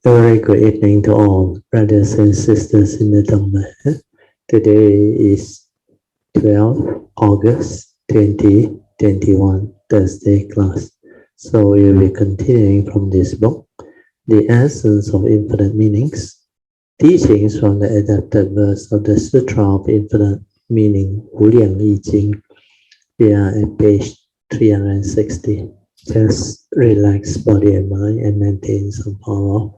A very good evening to all brothers and sisters in the Dhamma. Today is 12 August 2021, Thursday class. So we will be continuing from this book, The Essence of Infinite Meanings, teachings from the adapted verse of the Sutra of Infinite Meaning, Wu Liang Yi Jing. We are at page 360. Just relax body and mind and maintain some power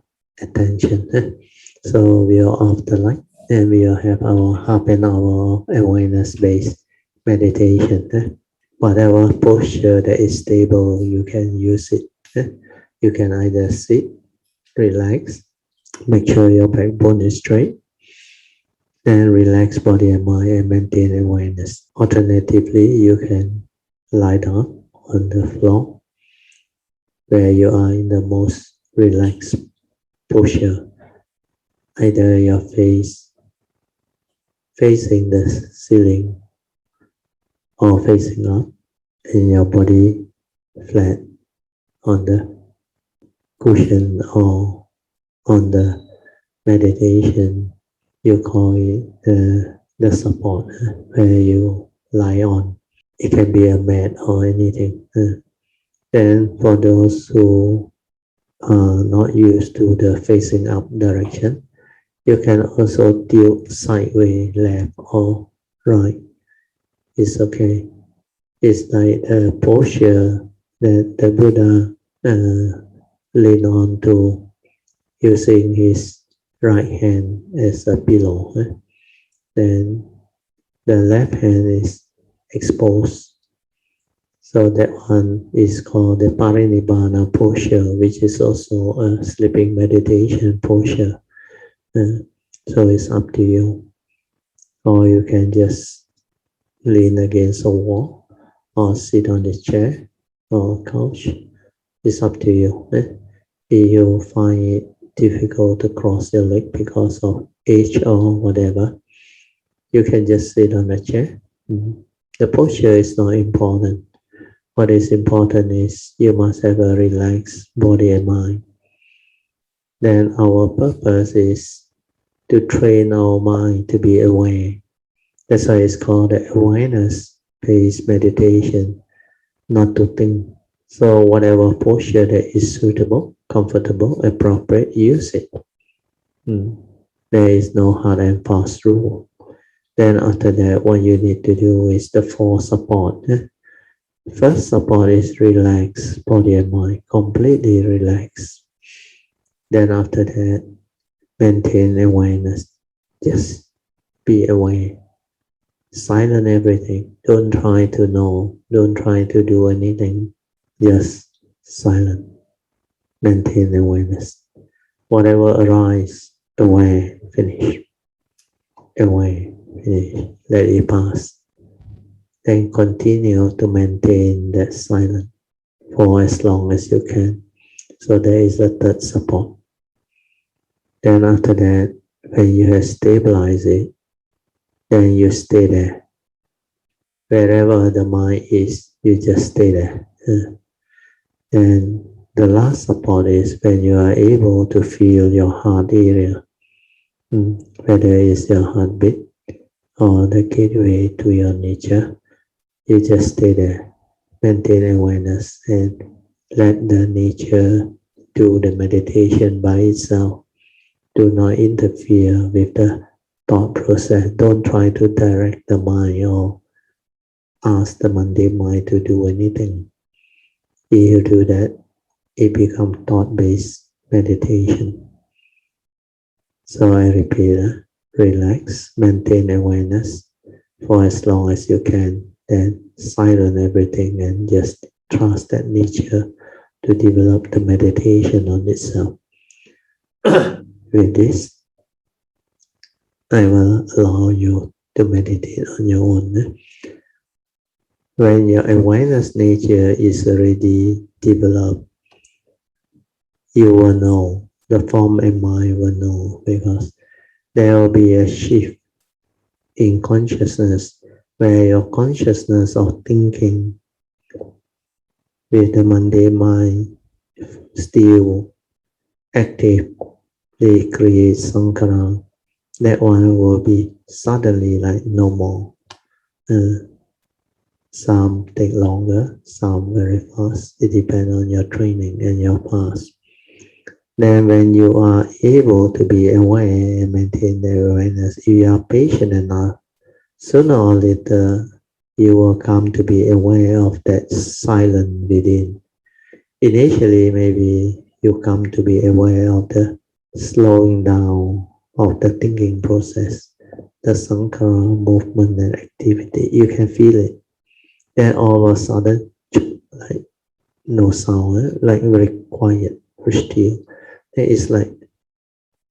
attention. So we are off the light and we will have our half an hour awareness-based meditation. Whatever posture that is stable, you can use it. You can either sit, relax, make sure your backbone is straight, and relax body and mind and maintain awareness. Alternatively, you can lie down on the floor where you are in the most relaxed posture. Either your face facing the ceiling or facing up, and your body flat on the cushion or on the meditation. You call it the support where you lie on. It can be a mat or anything. And for those who are not used to the facing up direction, you can also tilt sideways, left or right. It's okay. It's like a posture that the Buddha leaned on to, using his right hand as a pillow. Then the left hand is exposed. So that one is called the Parinibbana posture, which is also a sleeping meditation posture. So it's up to you. Or you can just lean against a wall or sit on the chair or couch. It's up to you. If you find it difficult to cross your leg because of age or whatever, you can just sit on the chair. The posture is not important. What is important is you must have a relaxed body and mind. Then our purpose is to train our mind to be aware. That's why it's called the awareness-based meditation, not to think. So whatever posture that is suitable, comfortable, appropriate, use it. There is no hard and fast rule. Then after that, what you need to do is the four support. First support is relax body and mind, completely relax. Then after that, maintain awareness. Just be aware. Silent everything. Don't try to know. Don't try to do anything. Just silent. Maintain awareness. Whatever arises, aware, finish. Aware, finish. Let it pass. Then continue to maintain that silence for as long as you can. So there is a third support. Then after that, when you have stabilized it, then you stay there. Wherever the mind is, you just stay there. And the last support is when you are able to feel your heart area, whether it's your heartbeat or the gateway to your nature, you just stay there. Maintain awareness and let the nature do the meditation by itself. Do not interfere with the thought process. Don't try to direct the mind or ask the mundane mind to do anything. If you do that, it becomes thought-based meditation. So I repeat, relax, maintain awareness for as long as you can, then silence everything and just trust that nature to develop the meditation on itself. With this, I will allow you to meditate on your own. When your awareness nature is already developed, you will know, the form and mind will know, because there will be a shift in consciousness where your consciousness of thinking with the mundane mind still active they create Sankara. That one will be suddenly like no more. Some take longer, some very fast. It depends on your training and your past. Then when you are able to be aware and maintain the awareness, if you are patient enough, sooner or later you will come to be aware of that silence within. Initially, maybe you come to be aware of the slowing down of the thinking process, the sankara movement and activity. You can feel it. Then all of a sudden, like no sound, like very quiet, very still. Then it's like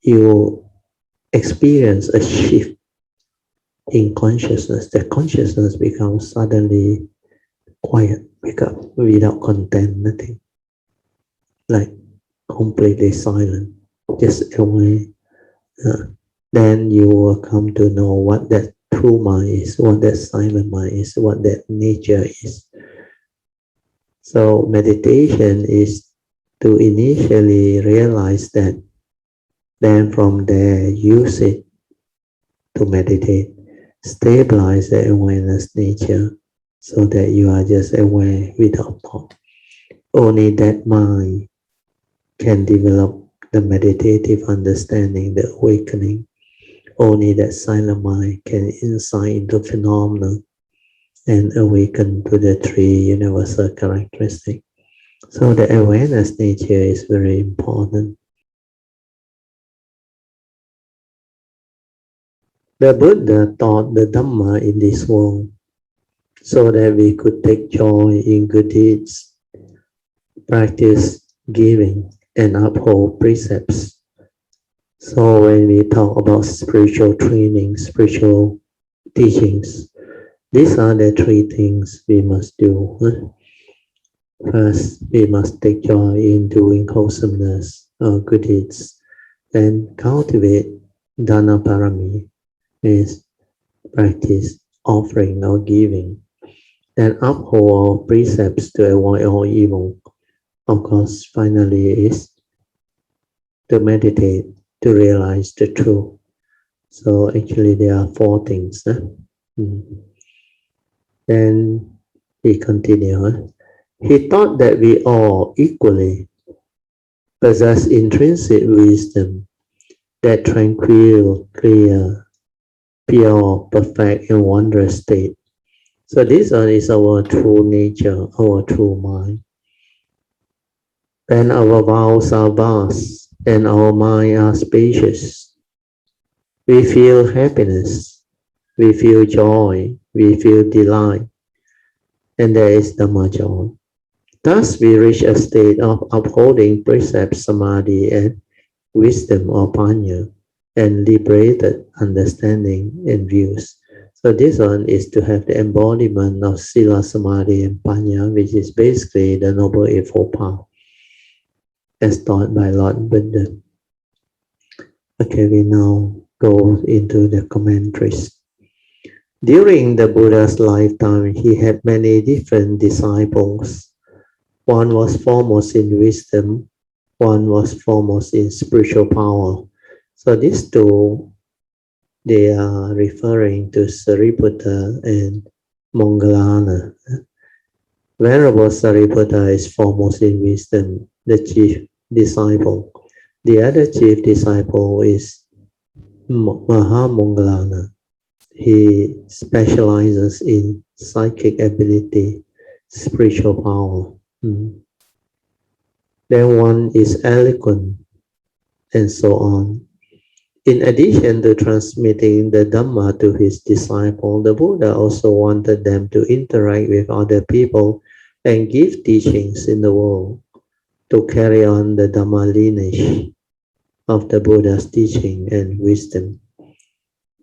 you experience a shift in consciousness. The consciousness becomes suddenly quiet, without content, nothing, like completely silent, just away. Then you will come to know what that true mind is, what that silent mind is, what that nature is. So meditation is to initially realize that, then from there use it to meditate, stabilize the awareness nature so that you are just aware without thought. Only that mind can develop the meditative understanding, the awakening. Only that silent mind can insight into phenomena and awaken to the three universal characteristics. So the awareness nature is very important. The Buddha taught the Dhamma in this world so that we could take joy in good deeds, practice giving, and uphold precepts. So when we talk about spiritual training, spiritual teachings, these are the three things we must do. First, we must take joy in doing wholesomeness or good deeds, then cultivate dana parami, means practice offering or giving, then uphold all precepts to avoid all evil. Of course, finally is to meditate to realize the truth. So actually there are four things. Then he continued. He thought that we all equally possess intrinsic wisdom, that tranquil, clear, pure, perfect, and wondrous state. So this one is our true nature, our true mind. Then our vows are vast, and our mind are spacious. We feel happiness, we feel joy, we feel delight, and there is Dhamma joy. Thus we reach a state of upholding precepts, samadhi, and wisdom or panya, and liberated understanding and views. So this one is to have the embodiment of sila, samadhi, and panya, which is basically the Noble Eightfold Path, as taught by Lord Buddha. Okay, we now go into the commentaries. During the Buddha's lifetime, he had many different disciples. One was foremost in wisdom, one was foremost in spiritual power. So these two, they are referring to Sariputta and Moggallana. Venerable Sariputta is foremost in wisdom, the chief disciple. The other chief disciple is Mahamoggallana. He specializes in psychic ability, spiritual power. Then one is eloquent, and so on. In addition to transmitting the Dhamma to his disciple, the Buddha also wanted them to interact with other people and give teachings in the world to carry on the Dhamma lineage of the Buddha's teaching and wisdom.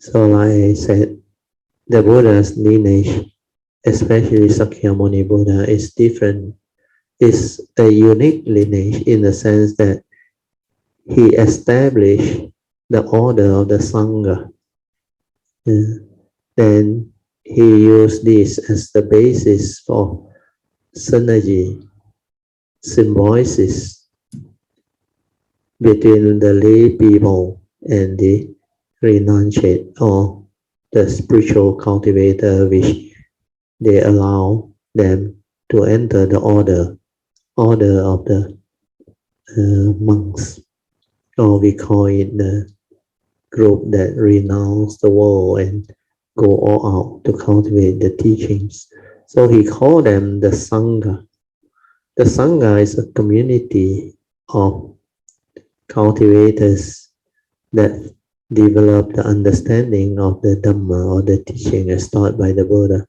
So like I said, the Buddha's lineage, especially Sakyamuni Buddha, is different. It's a unique lineage in the sense that he established the order of the Sangha. Then he used this as the basis for synergy, symbiosis, between the lay people and the renunciate or the spiritual cultivator, which they allow them to enter the order of the monks, or we call it the group that renounce the world and go all out to cultivate the teachings. So he called them the Sangha. The Sangha is a community of cultivators that develop the understanding of the Dhamma or the teaching as taught by the Buddha.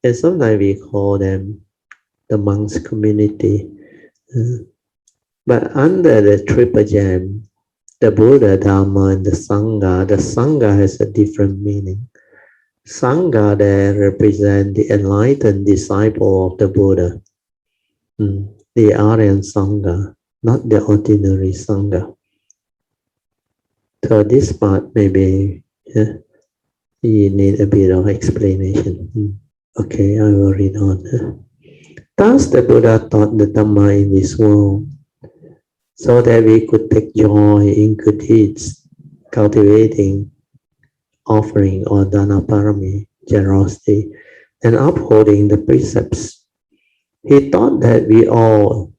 And sometimes we call them the monks community. But under the triple gem, the Buddha, Dhamma, and the Sangha has a different meaning. Sangha there represent the enlightened disciple of the Buddha, the Aryan Sangha, not the ordinary Sangha. So this part maybe you need a bit of explanation. Okay, I will read on. Thus the Buddha taught the Dhamma in this world, so that we could take joy in good deeds, cultivating, offering or dana parami, generosity, and upholding the precepts. He taught that we all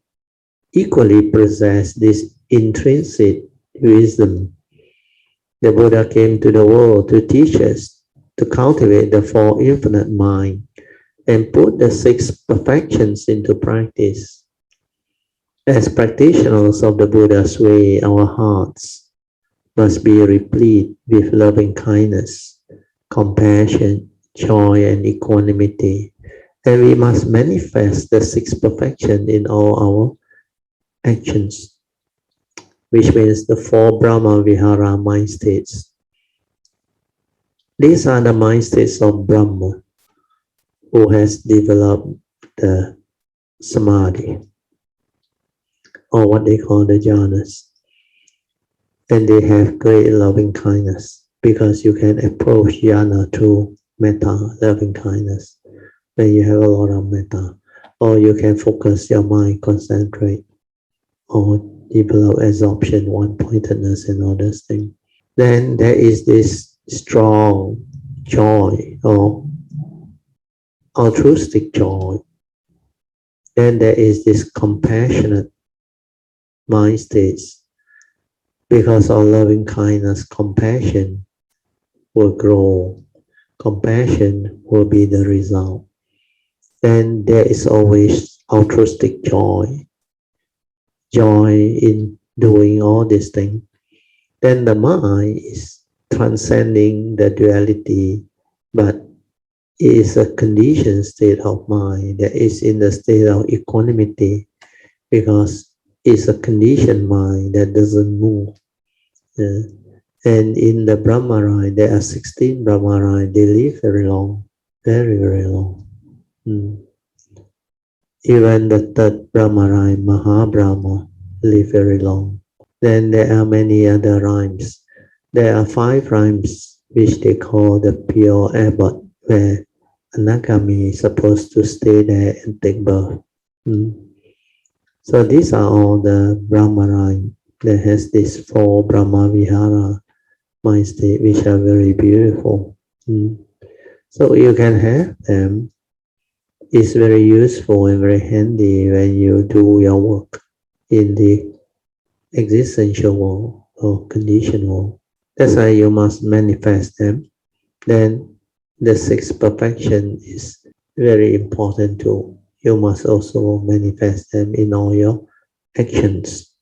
equally possess this intrinsic wisdom. The Buddha came to the world to teach us to cultivate the four infinite mind and put the six perfections into practice. As practitioners of the Buddha's way, our hearts must be replete with loving kindness, compassion, joy, and equanimity, and we must manifest the six perfections in all our actions, which means the four Brahma Vihara mind states. These are the mind states of Brahma, who has developed the Samadhi, or what they call the jhanas. And they have great loving kindness, because you can approach jhana through metta, loving kindness, when you have a lot of metta. Or you can focus your mind, concentrate, or develop absorption, one-pointedness, and all those things. Then there is this strong joy, or altruistic joy. Then there is this compassionate mind states. Because of loving kindness, compassion will grow. Compassion will be the result. Then there is always altruistic joy. Joy in doing all these things. Then the mind is transcending the duality, but it is a conditioned state of mind that is in the state of equanimity, because it's a conditioned mind that doesn't move. And in the Brahmaraj, there are 16 Brahmaraj. They live very long, very, very long. Even the third Brahmaraj, Mahabrahma, live very long. Then there are many other rhymes. There are 5 rhymes which they call the pure abbot, where Anagami is supposed to stay there and take birth. So these are all the Brahmaraj that has these 4 Brahma Vihara mind state, which are very beautiful. So you can have them. It's very useful and very handy when you do your work in the existential world or conditioned world. That's why you must manifest them. Then the 6th perfection is very important too. You must also manifest them in all your actions.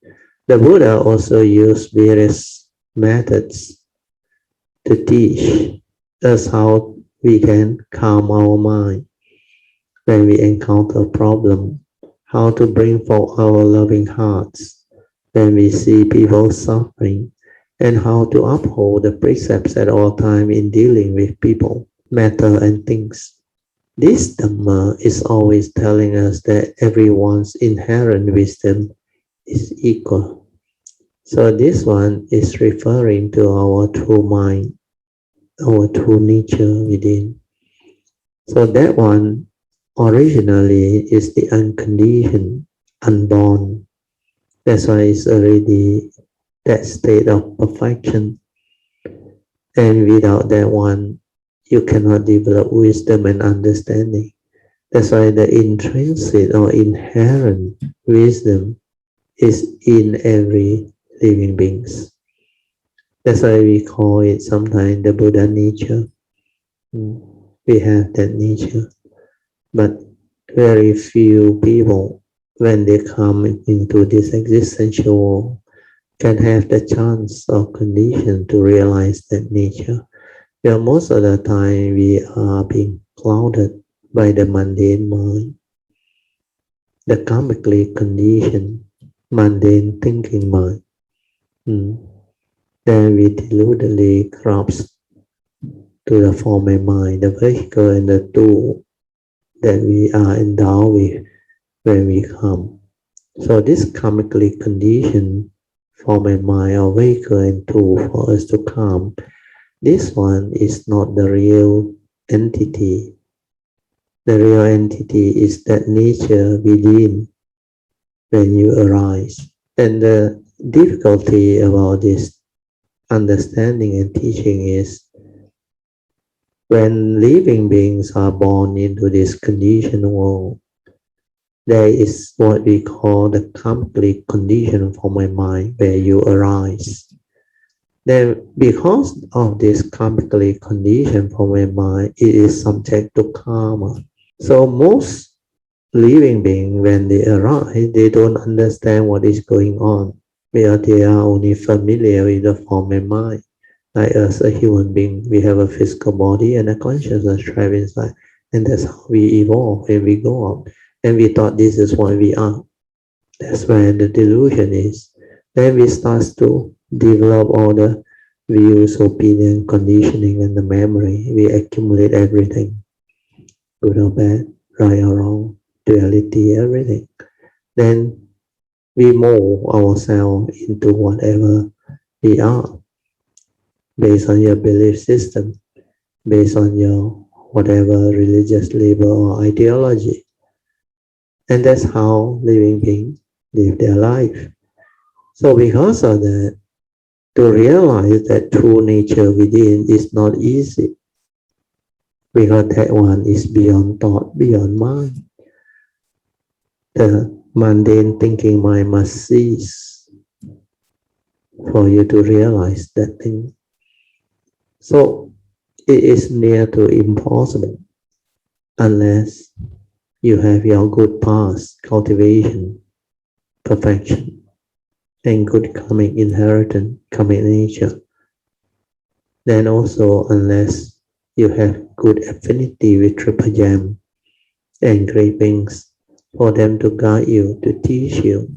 The Buddha also used various methods to teach us how we can calm our mind when we encounter a problem, how to bring forth our loving hearts when we see people suffering, and how to uphold the precepts at all times in dealing with people, matter, and things. This Dhamma is always telling us that everyone's inherent wisdom is equal. So this one is referring to our true mind, our true nature within. So that one originally is the unconditioned, unborn. That's why it's already that state of perfection. And without that one, you cannot develop wisdom and understanding. That's why the intrinsic or inherent wisdom is in every living beings. That's why we call it sometimes the Buddha nature. We have that nature, but very few people, when they come into this existential world, can have the chance or condition to realize that nature. Well, most of the time we are being clouded by the mundane mind, the karmically conditioned, mundane thinking mind. Then we deludedly grasp to the form of mind, the vehicle and the tool that we are endowed with when we come. So this karmically conditioned form of mind or vehicle and tool for us to come, this one is not the real entity. The real entity is that nature within when you arise. And the difficulty about this understanding and teaching is when living beings are born into this conditioned world, there is what we call the karmically conditioned form of mind where you arise. Then because of this karmically conditioned form of mind, it is subject to karma. So most living beings, when they arise, they don't understand what is going on, because they are only familiar with the form of mind. Like as a human being, we have a physical body and a consciousness trapped inside, and that's how we evolve when we go up. And we thought this is what we are. That's where the delusion is. Then we start to develop all the views, opinion, conditioning, and the memory. We accumulate everything, good or bad, right or wrong, duality, everything. Then we mold ourselves into whatever we are based on your belief system, based on your whatever religious label or ideology. And that's how living beings live their life. So because of that, to realize that true nature within is not easy, because that one is beyond thought, beyond mind. The mundane thinking mind must cease for you to realize that thing. So it is near to impossible unless you have your good past, cultivation, perfection, and good karmic inheritance, karmic nature. Then also unless you have good affinity with triple gem and great beings for them to guide you, to teach you,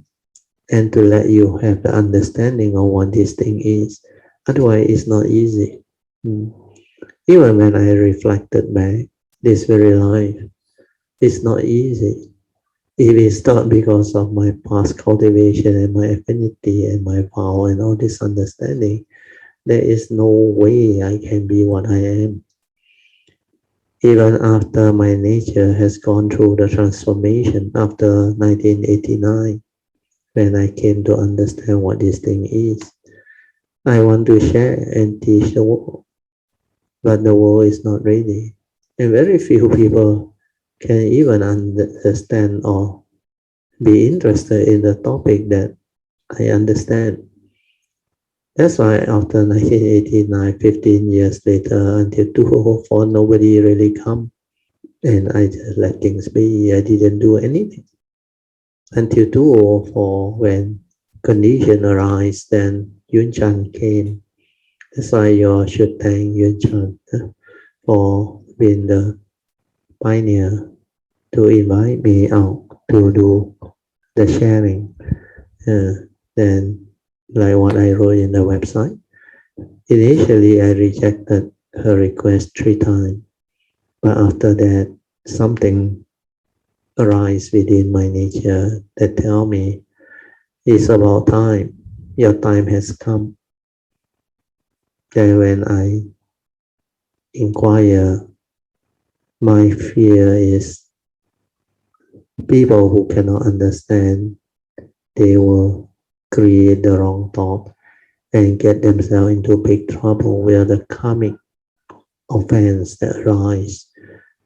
and to let you have the understanding of what this thing is. Otherwise, it's not easy. Even when I reflected back this very life, it's not easy. It is not because of my past cultivation and my affinity and my vow and all this understanding. There is no way I can be what I am. Even after my nature has gone through the transformation after 1989, when I came to understand what this thing is, I want to share and teach the world, but the world is not ready. And very few people can even understand or be interested in the topic that I understand. That's why after 1989, 15 years later, until 2004, nobody really come. And I just let things be. I didn't do anything. Until 2004, when condition arise, then Yun Chan came. That's why you should thank Yun Chan for being the pioneer to invite me out to do the sharing. Then, like what I wrote in the website, initially I rejected her request 3 times, but after that, something arise within my nature that tell me it's about time. Your time has come. Then when I inquire, my fear is people who cannot understand, they will create the wrong thought and get themselves into big trouble where the karmic offense that arise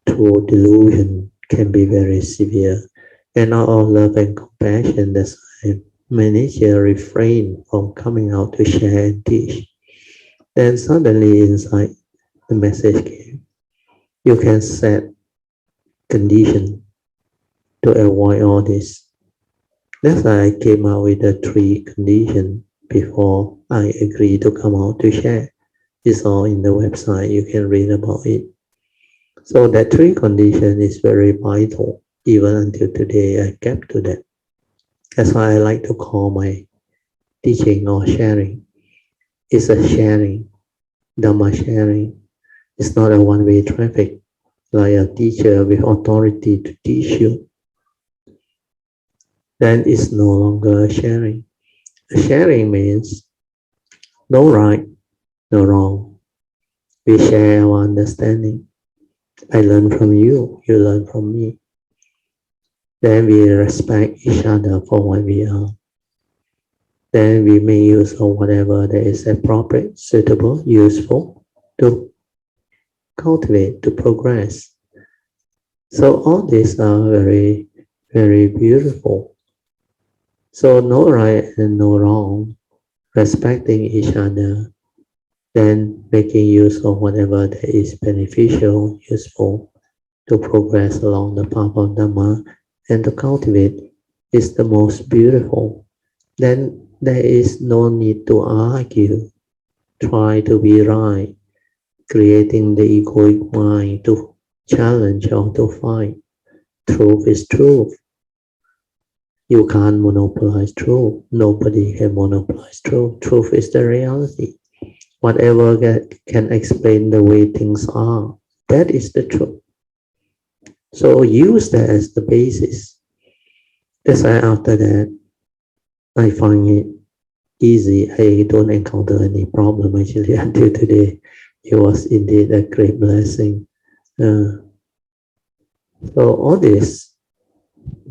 through delusion can be very severe. And out of love and compassion, that's why many here refrain from coming out to share and teach. Then suddenly inside the message came. You can set condition to avoid all this. That's why I came out with the 3 conditions before I agreed to come out to share. It's all in the website, you can read about it. So that 3 condition is very vital. Even until today, I kept to that. That's why I like to call my teaching or sharing. It's a sharing, Dhamma sharing. It's not a one-way traffic, like a teacher with authority to teach you. Then it's no longer a sharing. A sharing means no right, no wrong. We share our understanding. I learn from you, you learn from me. Then we respect each other for what we are. Then we make use of whatever that is appropriate, suitable, useful to cultivate, to progress. So all these are very, very beautiful. So no right and no wrong, respecting each other, then making use of whatever that is beneficial, useful to progress along the path of Dhamma and to cultivate is the most beautiful. Then there is no need to argue, try to be right, creating the egoic mind to challenge or to fight. Truth is truth. You can't monopolize truth. Nobody can monopolize truth. Truth is the reality. Whatever can explain the way things are, that is the truth. So use that as the basis. That's why after that, I find it easy. I don't encounter any problem actually until today. It was indeed a great blessing. So all this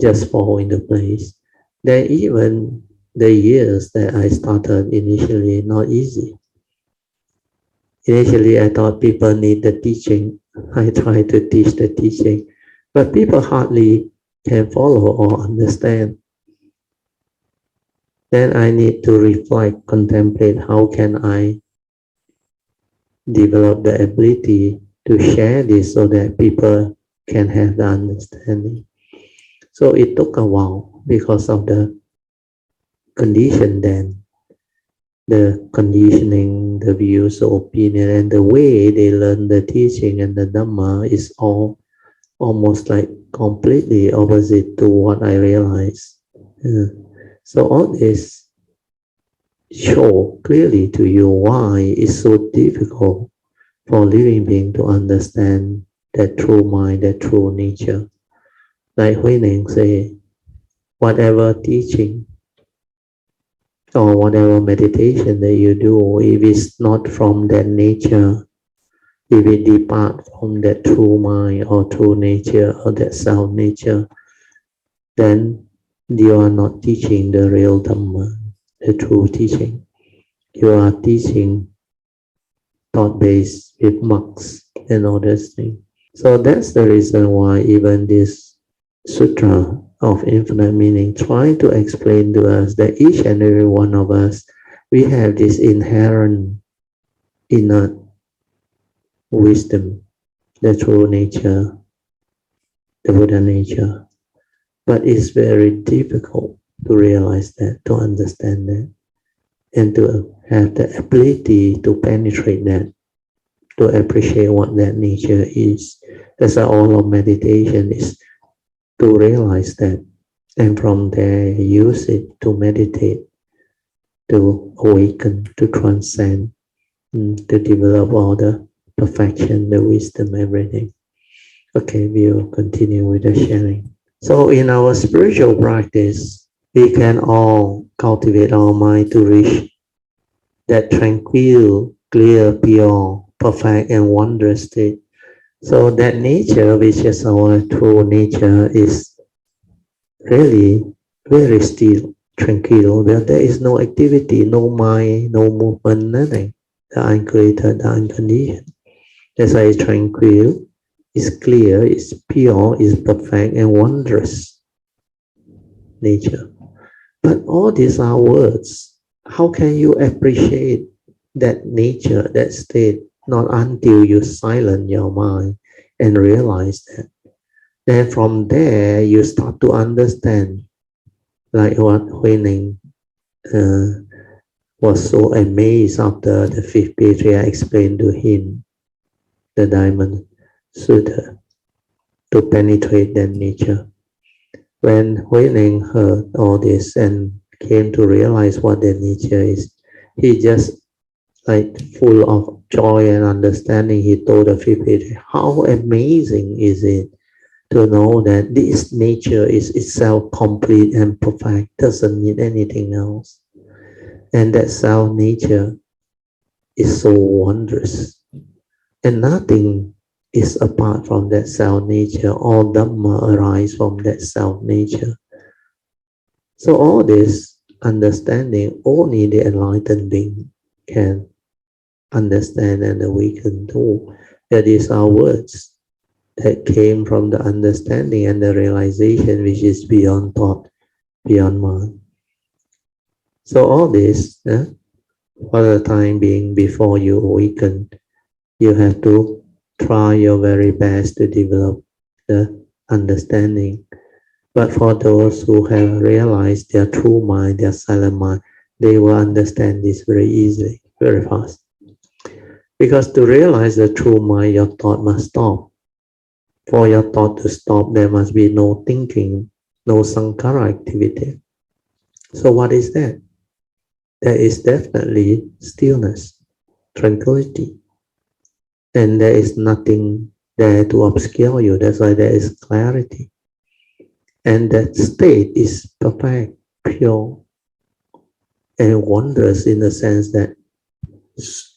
just fall into place. Then even the years that I started initially not easy. Initially I thought people need the teaching. I tried to teach the teaching, but people hardly can follow or understand. Then I need to reflect, contemplate how can I develop the ability to share this so that people can have the understanding. So it took a while because of the condition then, the conditioning, the views, the opinion, and the way they learn the teaching and the Dhamma is all almost like completely opposite to what I realized. So all this show clearly to you why it's so difficult for living being to understand that true mind, that true nature. Like Huineng say, whatever teaching or whatever meditation that you do, if it's not from that nature, if it depart from that true mind or true nature or that self nature, then you are not teaching the real Dhamma, the true teaching. You are teaching thought-based with marks and all those things. So that's the reason why even this Sutra of infinite meaning trying to explain to us that each and every one of us, we have this inherent inner wisdom, the true nature, the Buddha nature. But it's very difficult to realize that, to understand that, and to have the ability to penetrate that, to appreciate what that nature is. That's why all of meditation is to realize that, and from there use it to meditate, to awaken, to transcend, to develop all the perfection, the wisdom, everything. Okay, we'll continue with the sharing. So in our spiritual practice, we can all cultivate our mind to reach that tranquil, clear, pure, perfect, and wondrous state. So that nature, which is our true nature, is really very still. tranquil, where there is no activity, no mind, no movement, nothing. The uncreated, the unconditioned. That's why it's tranquil, it's clear, it's pure, it's perfect and wondrous nature. But all these are words. How can you appreciate that nature, that state, not until you silence your mind and realize that? Then from there, you start to understand, like what Huining was so amazed after the fifth patriarch explained to him the diamond Sutra to penetrate that nature. When Huining heard all this and came to realize what that nature is, he just like full of joy and understanding, he told the fifth patriarch, how amazing is it to know that this nature is itself complete and perfect, doesn't need anything else. And that self nature is so wondrous. And nothing is apart from that self nature. All Dhamma arise from that self nature. So all this understanding, only the enlightened being can understand and awaken to. That is our words that came from the understanding and the realization which is beyond thought, beyond mind. So all this, for the time being, before you awaken, you have to try your very best to develop the understanding. But for those who have realized their true mind, their silent mind, they will understand this very easily, very fast. Because to realize the true mind, your thought must stop. For your thought to stop, there must be no thinking, no sankhara activity. So what is that? There is definitely stillness, tranquility, and there is nothing there to obscure you. That's why there is clarity. And that state is perfect, pure, and wondrous in the sense that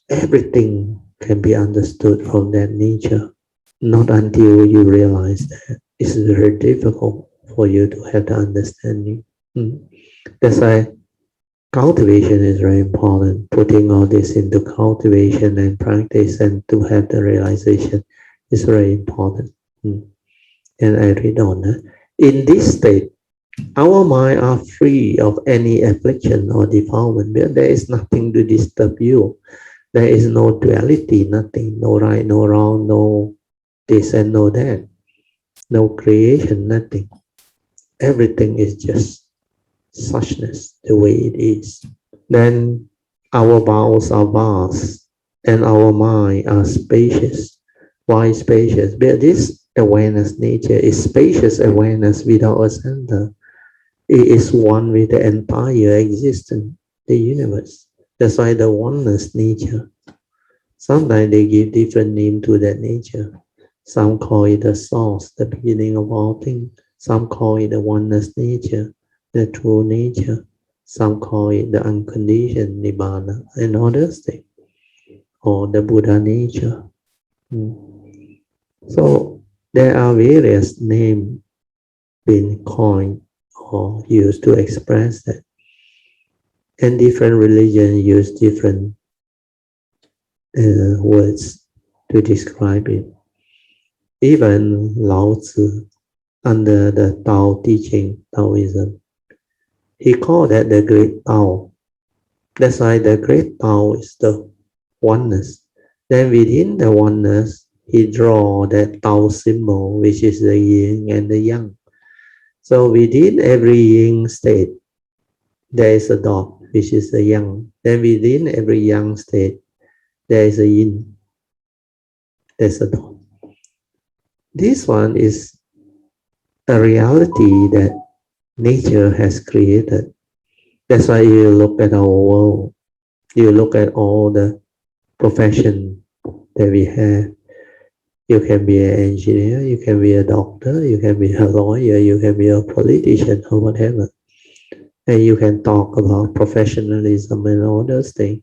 everything can be understood from that nature. Not until you realize that. It's very difficult for you to have the understanding. That's why cultivation is very important. Putting all this into cultivation and practice and to have the realization is very important. And I read on. In this state, our mind are free of any affliction or defilement. There is nothing to disturb you. There is no duality, nothing, no right, no wrong, no this and no that, no creation, nothing. Everything is just suchness, the way it is. Then our bowels are vast and our mind are spacious. Why spacious? Because this awareness nature is spacious awareness without a center. It is one with the entire existence, the universe. That's why the oneness nature. Sometimes they give different name to that nature. Some call it the source, the beginning of all things. Some call it the oneness nature, the true nature. Some call it the unconditioned nibbana and others things, or the Buddha nature. So there are various names being coined or used to express that. And different religions use different words to describe it. Even Lao Tzu, under the Tao teaching, Taoism, he called that the great Tao. That's why the great Tao is the oneness. Then within the oneness, he draw that Tao symbol, which is the yin and the yang. So within every yin state, there is a dot, which is the yang. Then within every yang state, there is a yin. There's a dot. This one is a reality that nature has created. That's why you look at our world, you look at all the profession that we have. You can be an engineer, you can be a doctor, you can be a lawyer, you can be a politician or whatever. And you can talk about professionalism and all those things.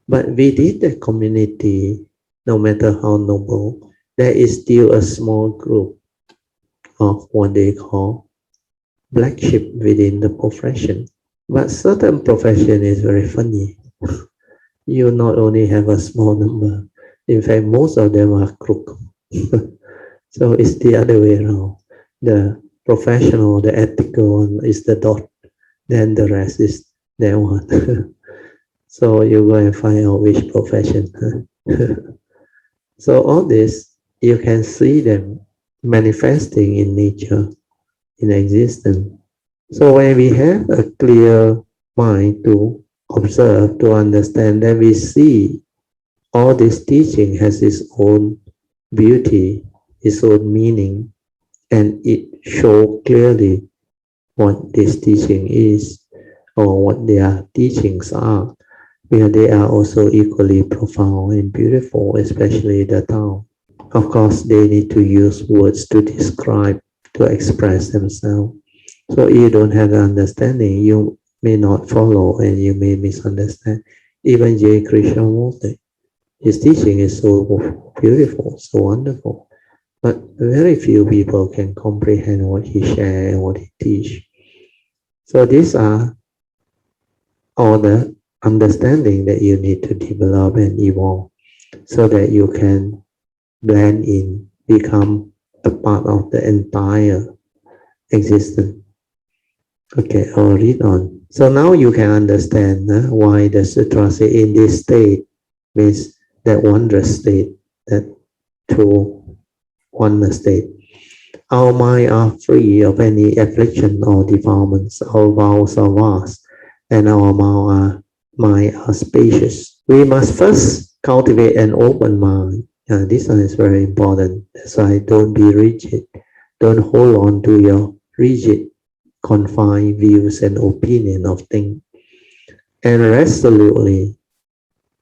But within the community, no matter how noble, there is still a small group of what they call black sheep within the profession. But certain profession is very funny. You not only have a small number, in fact, most of them are crook. So it's the other way around. The professional, the ethical one is the dot, then the rest is that one. So you go and find out which profession. So all this, you can see them manifesting in nature, in existence. So when we have a clear mind to observe, to understand, then we see all this teaching has its own beauty, its own meaning, and it shows clearly what this teaching is or what their teachings are, where they are also equally profound and beautiful, especially the Tao. Of course, they need to use words to describe, to express themselves. So you don't have the understanding, you may not follow and you may misunderstand. Even J. Krishnamurti, his teaching is so beautiful, so wonderful. But very few people can comprehend what he shares and what he teaches. So these are all the understanding that you need to develop and evolve so that you can blend in, become a part of the entire existence. Okay, I'll read on. So now you can understand why the sutra say in this state means that wondrous state, that true oneness state. Our mind are free of any affliction or defilements. Our vows are vast, and our mind are spacious. We must first cultivate an open mind. This one is very important. That's why don't be rigid. Don't hold on to your rigid, confined views and opinion of things. And resolutely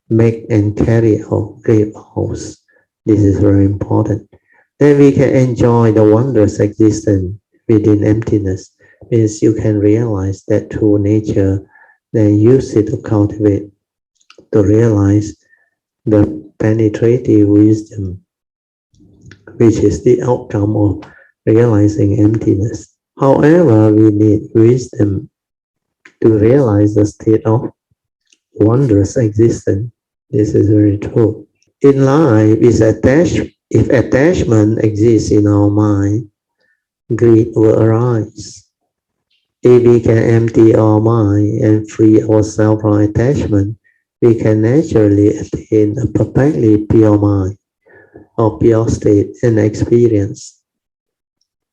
make and carry out great vows. This is very important. Then we can enjoy the wondrous existence within emptiness. Means you can realize that true nature, then use it to cultivate, to realize the penetrative wisdom, which is the outcome of realizing emptiness. However, we need wisdom to realize the state of wondrous existence. This is very true. In life, if attachment exists in our mind, greed will arise. If we can empty our mind and free ourselves from attachment, we can naturally attain a perfectly pure mind or pure state and experience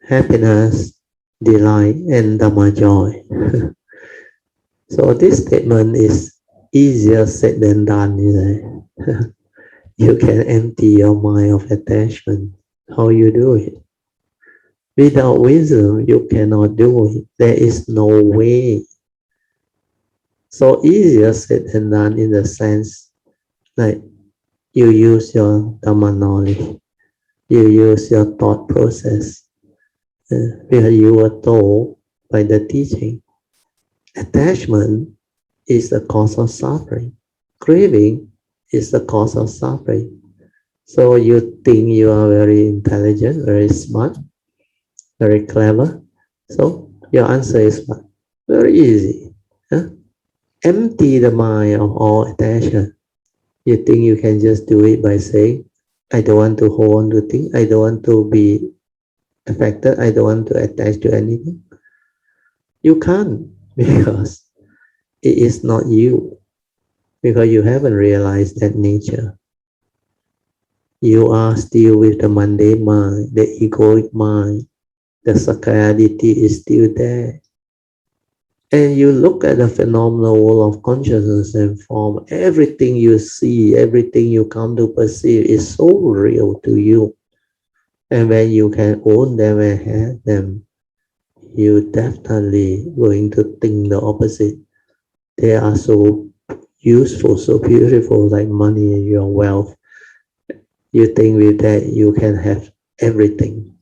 happiness, delight, and Dhamma joy. So this statement is easier said than done. You can empty your mind of attachment. How you do it? Without wisdom, you cannot do it. There is no way. So easier said than done in the sense like you use your Dhamma knowledge, you use your thought process, where you were told by the teaching. Attachment is the cause of suffering. Craving is the cause of suffering. So you think you are very intelligent, very smart, very clever. So your answer is what? Very easy. Huh? Empty the mind of all attachment. You think you can just do it by saying, I don't want to hold on to things. I don't want to be affected. I don't want to attach to anything. You can't because it is not you. Because you haven't realized that nature. You are still with the mundane mind, the egoic mind. The sakkayaditi is still there. And you look at the phenomenal world of consciousness and form, everything you see, everything you come to perceive is so real to you. And when you can own them and have them, you definitely going to think the opposite. They are so useful, so beautiful, like money and your wealth. You think with that you can have everything.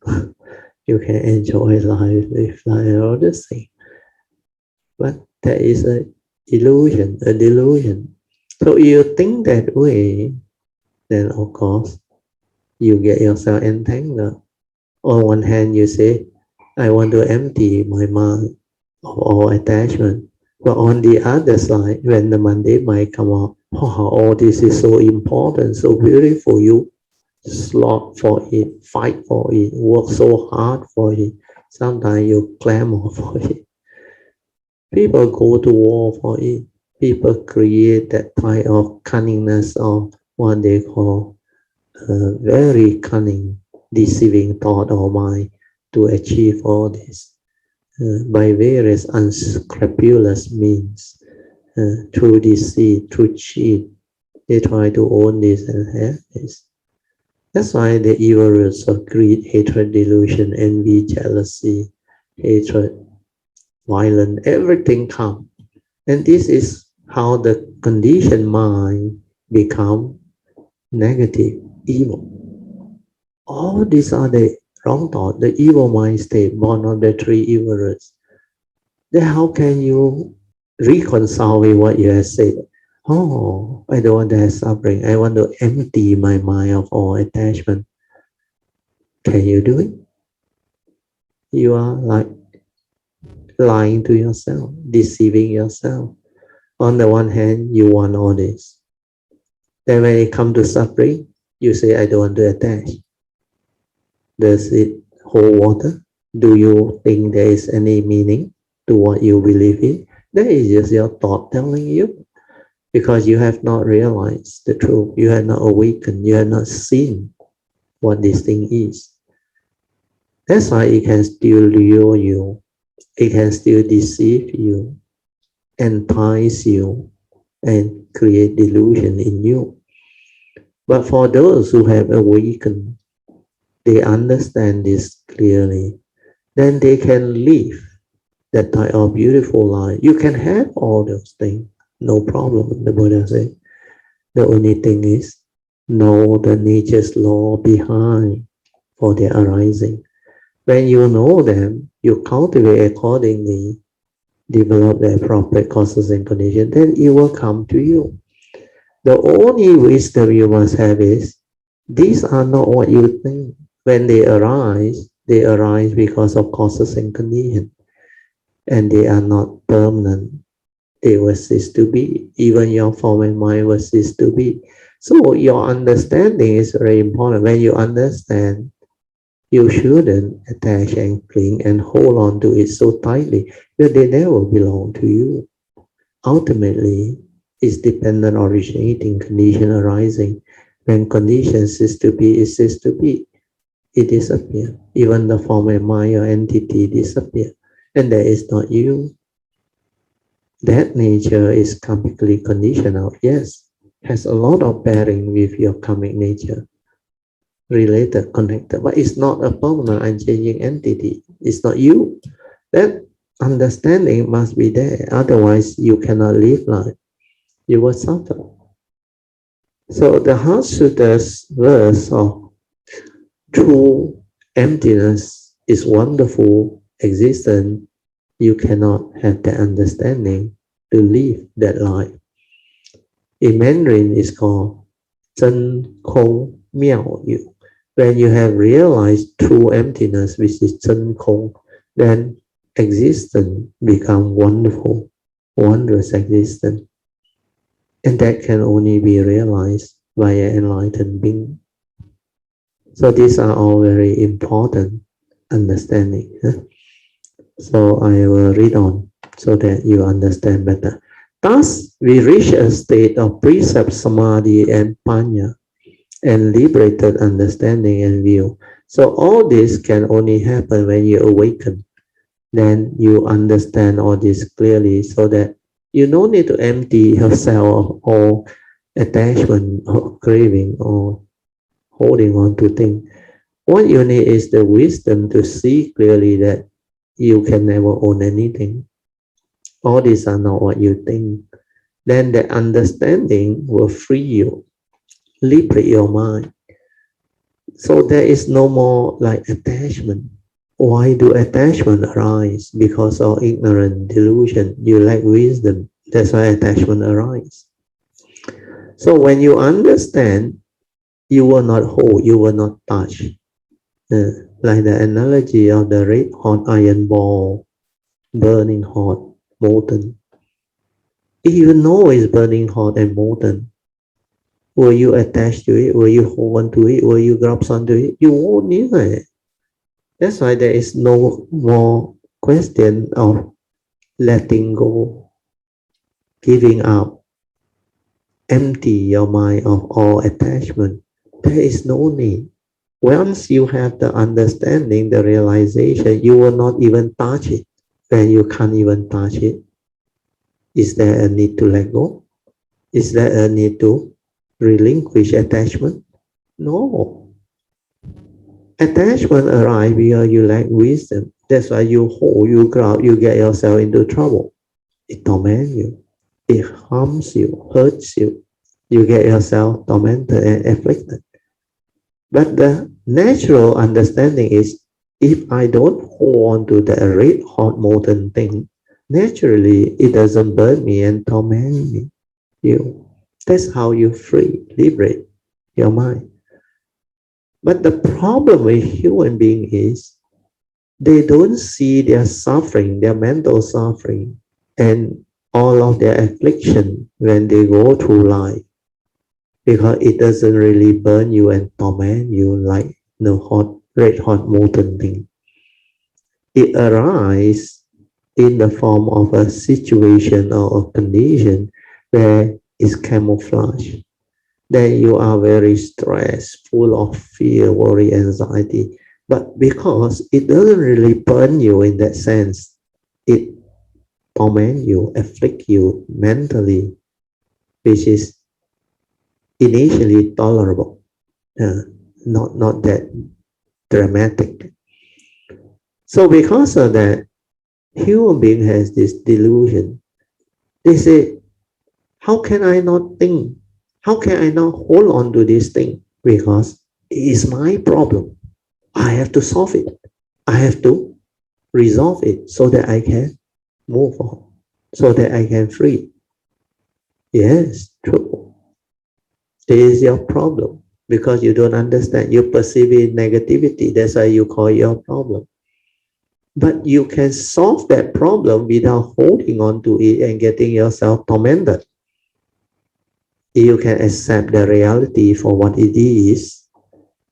You can enjoy life, live life, all the same. But that is an illusion, a delusion. So you think that way, then of course you get yourself entangled. On one hand, you say, I want to empty my mind of all attachment. But on the other side, when the Monday might come out, oh, this is so important, so beautiful, you slog for it, fight for it, work so hard for it. Sometimes you clamor for it. People go to war for it. People create that type of cunningness of what they call very cunning, deceiving thought or mind to achieve all this by various unscrupulous means, through deceit, through cheat. They try to own this and have this. That's why the evil roots of greed, hatred, delusion, envy, jealousy, hatred, violence, everything come. And this is how the conditioned mind become negative, evil. All these are the wrong thought, the evil mind state, one of the three evil roots. Then how can you reconcile with what you have said? Oh, I don't want to have suffering. I want to empty my mind of all attachment. Can you do it? You are like lying to yourself, deceiving yourself. On the one hand, you want all this. Then when it comes to suffering, you say, I don't want to attach. Does it hold water? Do you think there is any meaning to what you believe in? That is just your thought telling you, because you have not realized the truth. You have not awakened. You have not seen what this thing is. That's why it can still lure you. It can still deceive you, entice you, and create delusion in you. But for those who have awakened, they understand this clearly, then they can live that type of beautiful life. You can have all those things, no problem, the Buddha said. The only thing is, know the nature's law behind for their arising. When you know them, you cultivate accordingly, develop the appropriate causes and conditions, then it will come to you. The only wisdom you must have is, these are not what you think. When they arise because of causes and conditions, and they are not permanent. They will cease to be. Even your form and mind will cease to be. So your understanding is very important. When you understand, you shouldn't attach and cling and hold on to it so tightly, because they never belong to you. Ultimately, it's dependent originating condition arising. When conditions cease to be, it ceases to be. It disappears. Even the form and mind or entity disappear. And that is not you. That nature is karmically conditional. Yes, has a lot of bearing with your karmic nature. Related, connected, but it's not a permanent unchanging entity. It's not you. That understanding must be there. Otherwise, you cannot live life. You will suffer. So the Heart Sutra's verse of true emptiness is wonderful existence. You cannot have the understanding to live that life. In Mandarin, it's called 真空妙有. When you have realized true emptiness, which is 真空, then existence becomes wonderful, wondrous existence. And that can only be realized by an enlightened being. So these are all very important understanding. So I will read on so that you understand better. Thus, we reach a state of precept, samadhi, and panya, and liberated understanding and view. So all this can only happen when you awaken. Then you understand all this clearly, so that you don't need to empty yourself of all attachment or craving or holding on to things. What you need is the wisdom to see clearly that you can never own anything. All these are not what you think. Then the understanding will free you, liberate your mind. So there is no more like attachment. Why do attachment arise? Because of ignorance, delusion. You lack wisdom. That's why attachment arises. So when you understand, you will not hold, you will not touch. Like the analogy of the red hot iron ball, burning hot, molten. If you know it's burning hot and molten, will you attach to it? Will you hold on to it? Will you grasp onto it? You won't need it. That's why there is no more question of letting go, giving up, empty your mind of all attachment. There is no need. Once you have the understanding, the realization, you will not even touch it. When you can't even touch it, is there a need to let go? Is there a need to relinquish attachment? No. Attachment arrives because you lack wisdom. That's why you hold, you grab, you get yourself into trouble. It torments you. It harms you, hurts you. You get yourself tormented and afflicted. But the natural understanding is if I don't hold on to the red hot molten thing, naturally it doesn't burn me and torment me. You. That's how you free, liberate your mind. But the problem with human being is they don't see their suffering, their mental suffering, and all of their affliction when they go through life because it doesn't really burn you and torment you like the hot, red hot molten thing. It arises in the form of a situation or a condition where it's camouflage. Then you are very stressed, full of fear, worry, anxiety. But because it doesn't really burn you in that sense, it torment you, afflict you mentally, which is initially tolerable, not that dramatic. So because of that, human being has this delusion. They say, how can I not think? How can I not hold on to this thing? Because it is my problem. I have to solve it. I have to resolve it so that I can move on, so that I can free. Yes, true. This is your problem because you don't understand. You perceive it negativity. That's why you call it your problem. But you can solve that problem without holding on to it and getting yourself tormented. You can accept the reality for what it is,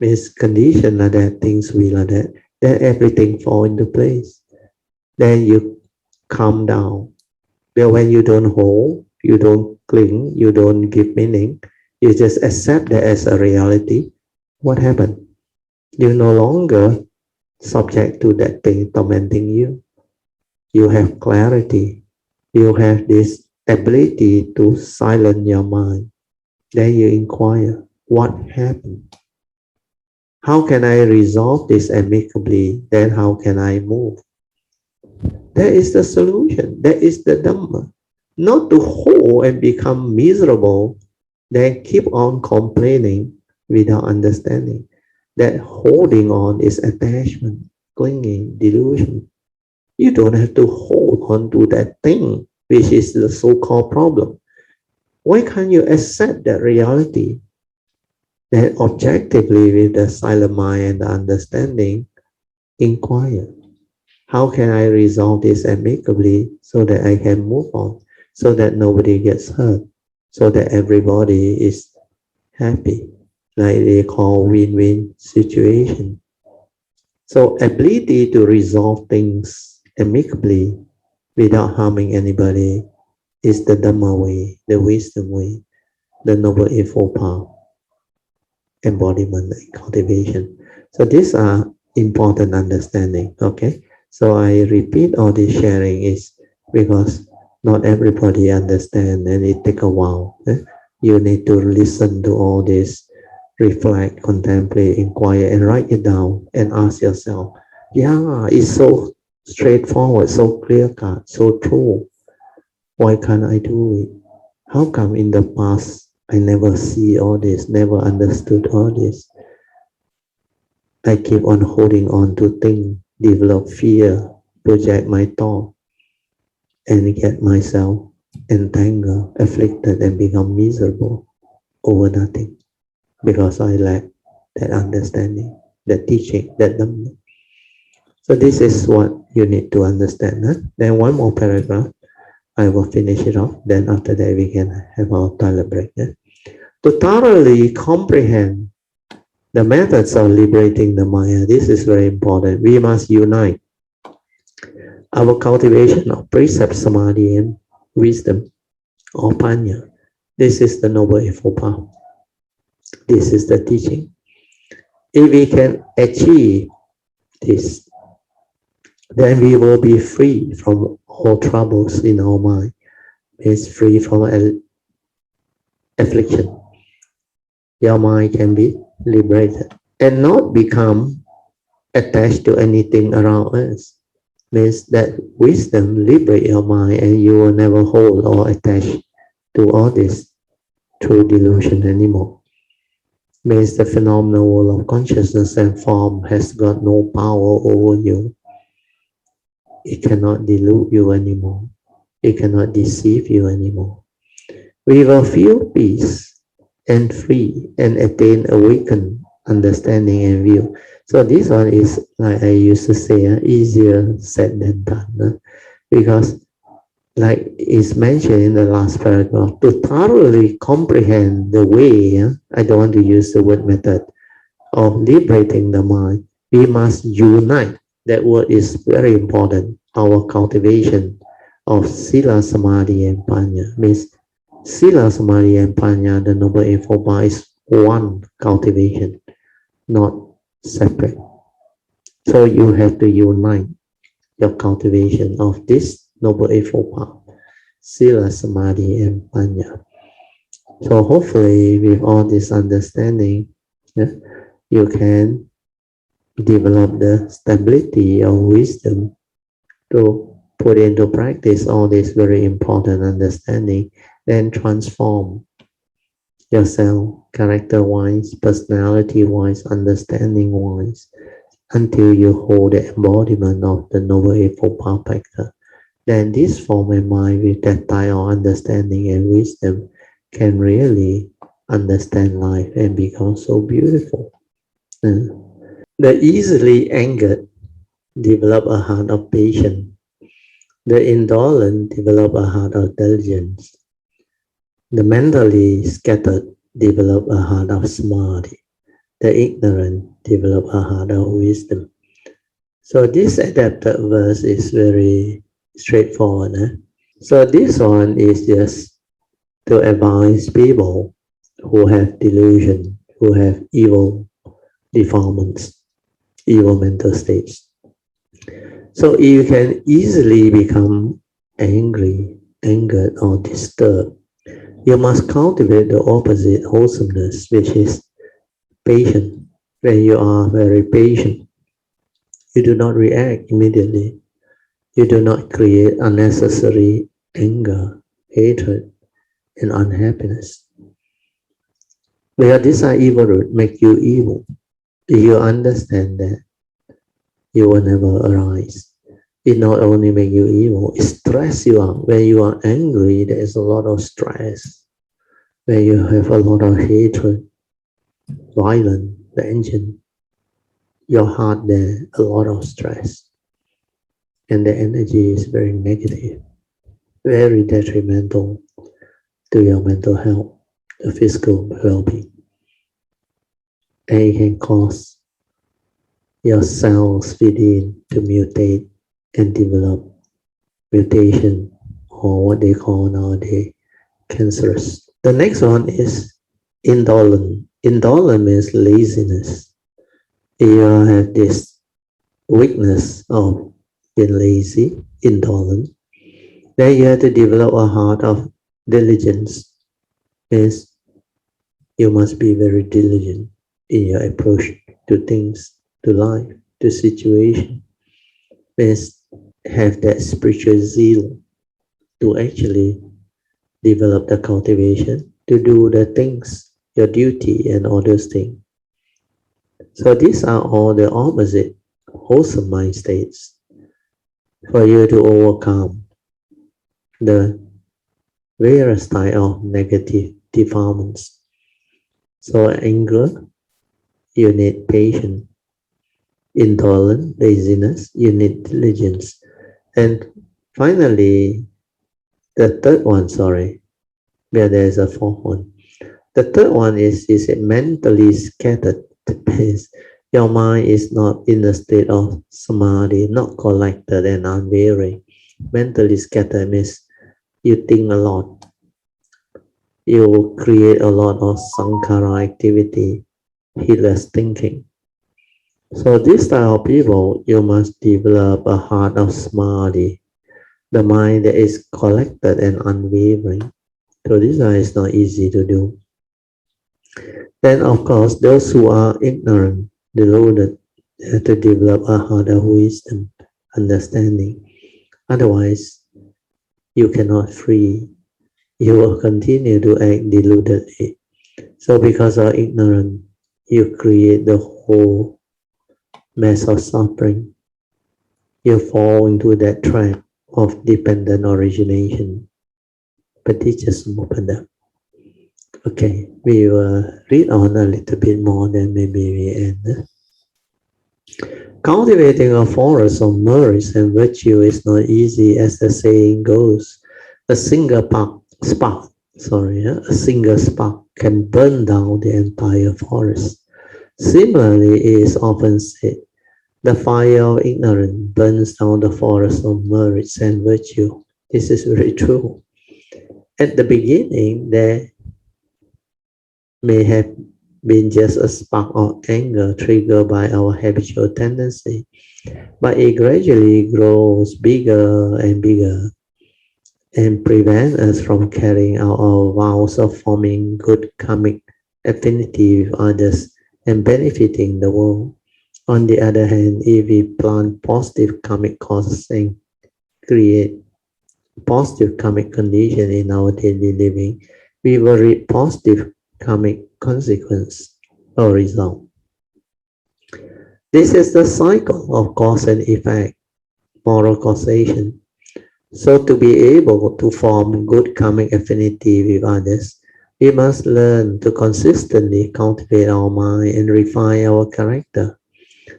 means condition like that, things will like that, then everything fall into place. Then you calm down. But when you don't hold, you don't cling, you don't give meaning, you just accept that as a reality, what happened? You're no longer subject to that thing tormenting you. You have clarity. You have this ability to silence your mind. Then you inquire, what happened? How can I resolve this amicably? Then how can I move? That is the solution. That is the Dhamma. Not to hold and become miserable, then keep on complaining without understanding. That holding on is attachment, clinging, delusion. You don't have to hold on to that thing, which is the so-called problem. Why can't you accept that reality? Then objectively, with the silent mind and the understanding, inquire. How can I resolve this amicably so that I can move on, so that nobody gets hurt, so that everybody is happy, like they call win-win situation. So ability to resolve things amicably without harming anybody is the Dhamma way, the wisdom way, the Noble Eightfold Path, embodiment and cultivation. So these are important understanding, okay? So I repeat all this sharing is because not everybody understand and it take a while. You need to listen to all this, reflect, contemplate, inquire, and write it down and ask yourself, yeah, it's so straightforward, so clear cut, so true. Why can't I do it? How come in the past I never see all this, never understood all this? I keep on holding on to things, develop fear, project my thought, and get myself entangled, afflicted, and become miserable over nothing because I lack that understanding, that teaching, that Dhamma. So this is what you need to understand. Huh? Then one more paragraph. I will finish it off. Then after that, we can have our toilet break. Yeah? To thoroughly comprehend the methods of liberating the Maya, this is very important. We must unite our cultivation of precept, samadhi, and wisdom, or panya. This is the Noble Eightfold Path. This is the teaching. If we can achieve this, then we will be free from all troubles in our mind. It's free from affliction. Your mind can be liberated and not become attached to anything around us. Means that wisdom liberate your mind and you will never hold or attach to all this through delusion anymore. Means the phenomenal world of consciousness and form has got no power over you. It cannot delude you anymore. It cannot deceive you anymore. We will feel peace and free and attain awakened understanding and view. So this one is, like I used to say, easier said than done. Because like is mentioned in the last paragraph, to thoroughly comprehend the way, I don't want to use the word method, of liberating the mind, we must unite. That word is very important. Our cultivation of Sila, Samadhi, and Panya means Sila, Samadhi, and Panya, the Noble Eightfold Path, is one cultivation, not separate. So you have to unite your cultivation of this Noble Eightfold Path, Sila, Samadhi, and Panya. So hopefully with all this understanding, yeah, you can develop the stability of wisdom to put into practice all this very important understanding, then transform yourself character-wise, personality-wise, understanding-wise, until you hold the embodiment of the Noble Eightfold Path factor. Then this form of mind with that type of understanding and wisdom can really understand life and become so beautiful. The easily angered develop a heart of patience. The indolent develop a heart of diligence. The mentally scattered develop a heart of samadhi. The ignorant develop a heart of wisdom. So this adapted verse is very straightforward. So this one is just to advise people who have delusion, who have evil defilements, evil mental states. So you can easily become angry, angered, or disturbed. You must cultivate the opposite wholesomeness, which is patience. When you are very patient, you do not react immediately. You do not create unnecessary anger, hatred, and unhappiness. Because these are evil roots, make you evil. If you understand that, you will never arise. It not only make you evil, it stress you out. When you are angry, there is a lot of stress. When you have a lot of hatred, violence, vengeance, your heart there, a lot of stress. And the energy is very negative, very detrimental to your mental health, the physical well-being. And it can cause your cells within to mutate and develop mutation, or what they call nowadays cancerous. The next one is indolent. Indolent means laziness. If you have this weakness of being lazy, indolent, then you have to develop a heart of diligence. Means you must be very diligent in your approach to things, to life, to situation. Means have that spiritual zeal to actually develop the cultivation, to do the things, your duty and all those things. So these are all the opposite wholesome mind states for you to overcome the various type of negative defilements. So anger, you need patience. Intolerance, laziness, you need diligence. And finally, The third one, sorry, where there's a fourth one. The third one is a mentally scattered pace. Your mind is not in a state of samadhi, not collected and unwavering. Mentally scattered means you think a lot. You create a lot of sankhara activity, heedless thinking. So this type of people, you must develop a heart of samadhi, the mind that is collected and unwavering. So this is not easy to do. Then of course, those who are ignorant, deluded, have to develop a heart of wisdom, understanding. Otherwise, you cannot free. You will continue to act deludedly. So because of ignorance, you create the whole mess of suffering. You fall into that trap of dependent origination. Paticca Samuppada. Okay, we will read on a little bit more, then maybe we end. Cultivating a forest of merits and virtue is not easy, as the saying goes. A single spark can burn down the entire forest. Similarly, it is often said, the fire of ignorance burns down the forest of merits and virtue. This is very true. At the beginning, there may have been just a spark of anger triggered by our habitual tendency, but it gradually grows bigger and bigger and prevents us from carrying out our vows of forming good karmic affinity with others and benefiting the world. On the other hand, if we plant positive karmic causes and create positive karmic condition in our daily living, we will reap positive karmic consequence or result. This is the cycle of cause and effect, moral causation. So to be able to form good karmic affinity with others, we must learn to consistently cultivate our mind and refine our character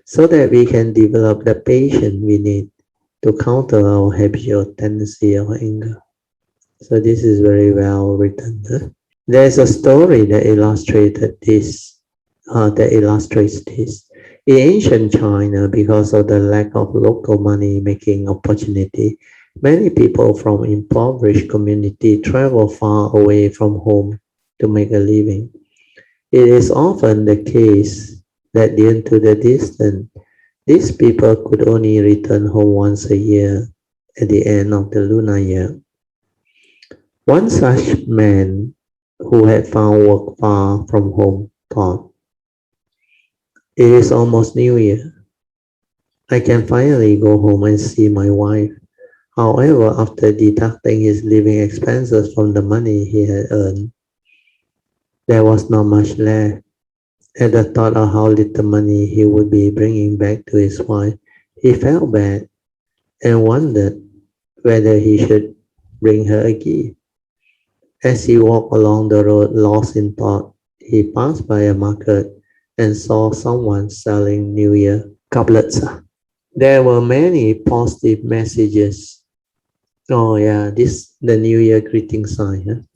so that we can develop the patience we need to counter our habitual tendency of anger. So this is very well written. There's a story that illustrates this. In ancient China, because of the lack of local money-making opportunity, many people from impoverished communities travel far away from home to make a living. It is often the case that due to the distance, these people could only return home once a year at the end of the lunar year. One such man who had found work far from home thought, "It is almost New Year. I can finally go home and see my wife." However, after deducting his living expenses from the money he had earned, there was not much left. At the thought of how little money he would be bringing back to his wife, he felt bad and wondered whether he should bring her a gift. As he walked along the road lost in thought, he passed by a market and saw someone selling New Year couplets. There were many positive messages. Oh yeah, this the New Year greeting sign.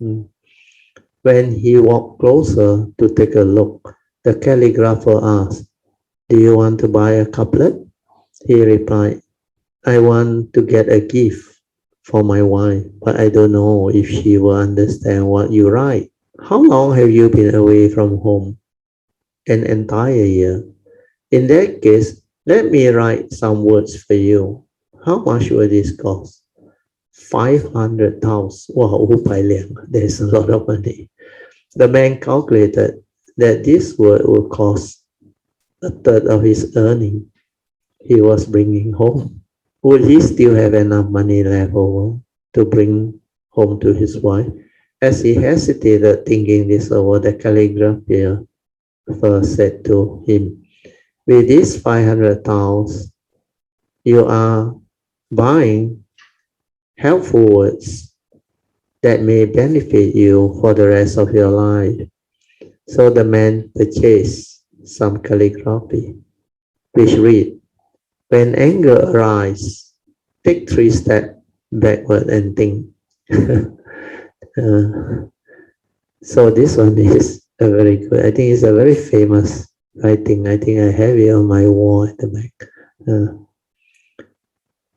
When he walked closer to take a look, the calligrapher asked, "Do you want to buy a couplet?" He replied, "I want to get a gift for my wife, but I don't know if she will understand what you write." "How long have you been away from home?" "An entire year." "In that case, let me write some words for you." "How much will this cost?" 500,000. Wow, there's a lot of money. The man calculated that this word would cost a third of his earning he was bringing home. Would he still have enough money left over to bring home to his wife? As he hesitated, thinking this over, the calligrapher first said to him, "With this 500,000, you are buying helpful words that may benefit you for the rest of your life." So the man purchased some calligraphy, which read, "When anger arises, take 3 steps backward and think. So this one is a very good. I think it's a very famous writing. I think I have it on my wall at the back.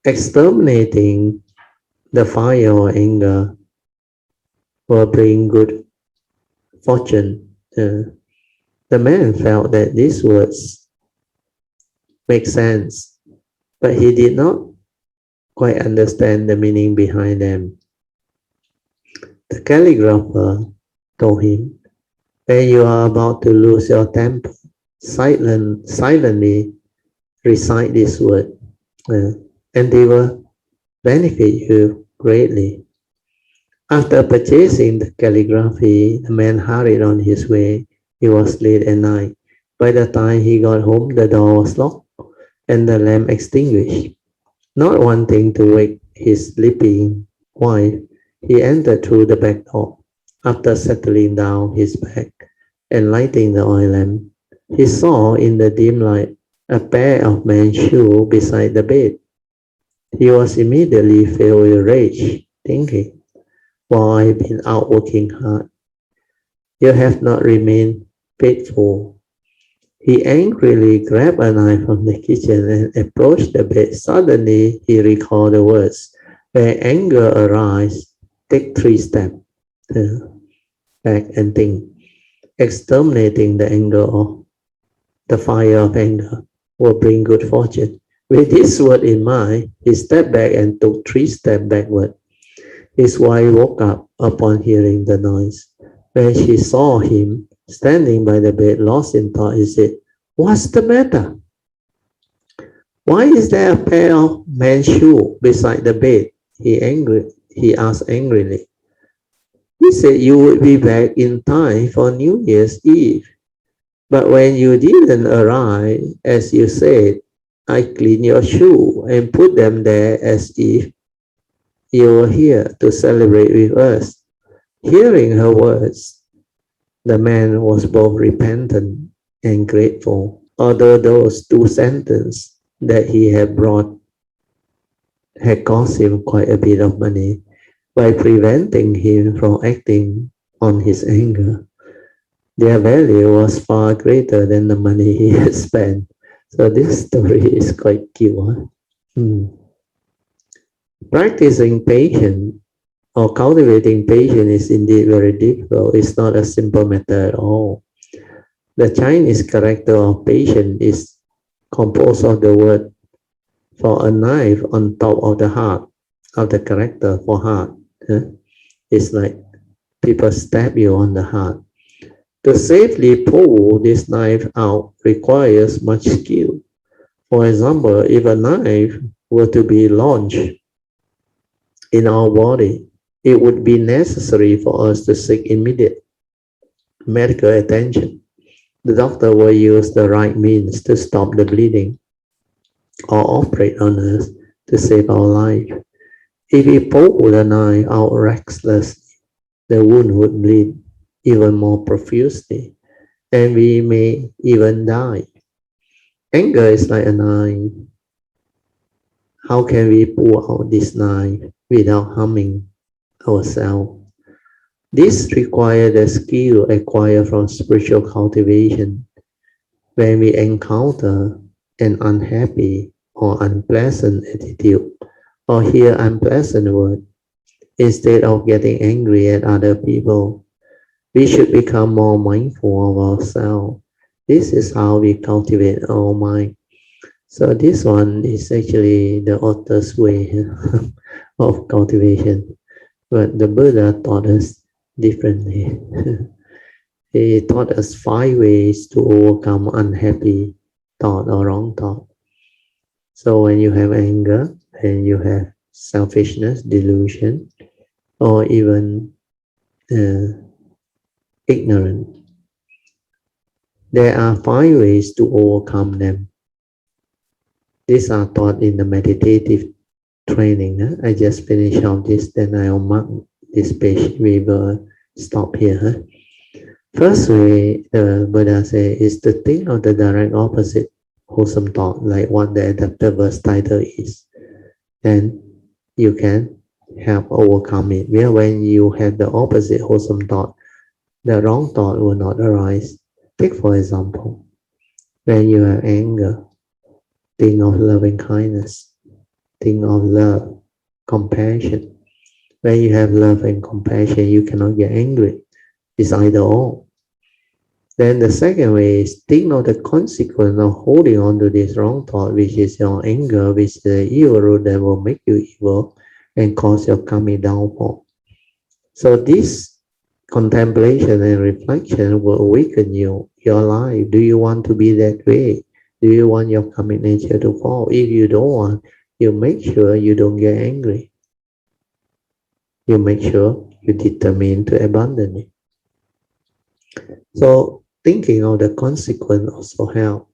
Exterminating the fire or anger will bring good fortune. The man felt that these words make sense, but he did not quite understand the meaning behind them. The calligrapher told him, when you are about to lose your temper, silently recite this word, and they will benefit you greatly. After purchasing the calligraphy, the man hurried on his way. It was late at night. By the time he got home, the door was locked and the lamp extinguished. Not wanting to wake his sleeping wife, he entered through the back door. After settling down his bag and lighting the oil lamp, he saw in the dim light a pair of men's shoes beside the bed. He was immediately filled with rage, thinking, "While I've been out working hard, you have not remained faithful." He angrily grabbed a knife from the kitchen and approached the bed. Suddenly, he recalled the words, "Where anger arises, take 3 steps back and think." Exterminating the anger of the fire of anger will bring good fortune. With this word in mind, he stepped back and took 3 steps backward. His wife woke up upon hearing the noise. When she saw him standing by the bed, lost in thought, he said, "What's the matter? Why is there a pair of men's shoes beside the bed?" He asked angrily. "You said you would be back in time for New Year's Eve. But when you didn't arrive, as you said, I cleaned your shoe and put them there as if you were here to celebrate with us." Hearing her words, the man was both repentant and grateful, although those 2 sentences that he had brought had cost him quite a bit of money by preventing him from acting on his anger. Their value was far greater than the money he had spent. So this story is quite cute. Practicing patience or cultivating patience is indeed very difficult. It's not a simple matter at all. The Chinese character of patience is composed of the word for a knife on top of the heart, of the character for heart. It's like people stab you on the heart. To safely pull this knife out requires much skill. For example, if a knife were to be launched in our body, it would be necessary for us to seek immediate medical attention. The doctor will use the right means to stop the bleeding or operate on us to save our life. If we pull the knife out recklessly, the wound would bleed even more profusely, and we may even die. Anger is like a knife. How can we pull out this knife without harming ourselves? This requires the skill acquired from spiritual cultivation. When we encounter an unhappy or unpleasant attitude or hear unpleasant words, instead of getting angry at other people, we should become more mindful of ourselves. This is how we cultivate our mind. So this one is actually the author's way of cultivation. But the Buddha taught us differently. He taught us 5 ways to overcome unhappy thought or wrong thought. So when you have anger, and you have selfishness, delusion, or even ignorance, there are 5 ways to overcome them. These are taught in the meditative training. I just finished off this, then I'll mark this page. We will stop here. First way, the Buddha says, is to think of the direct opposite wholesome thought, like what the adapted verse title is. Then you can help overcome it. Where when you have the opposite wholesome thought, the wrong thought will not arise. Take for example, when you have anger, think of loving kindness, think of love, compassion. When you have love and compassion, you cannot get angry. It's either or. Then the second way is think of the consequence of holding on to this wrong thought, which is your anger, which is the evil root that will make you evil and cause your karmic downfall. So this contemplation and reflection will awaken your life. Do you want to be that way? Do you want your karmic nature to fall? If you don't want, you make sure you don't get angry. You make sure you determine to abandon it. So thinking of the consequence also help.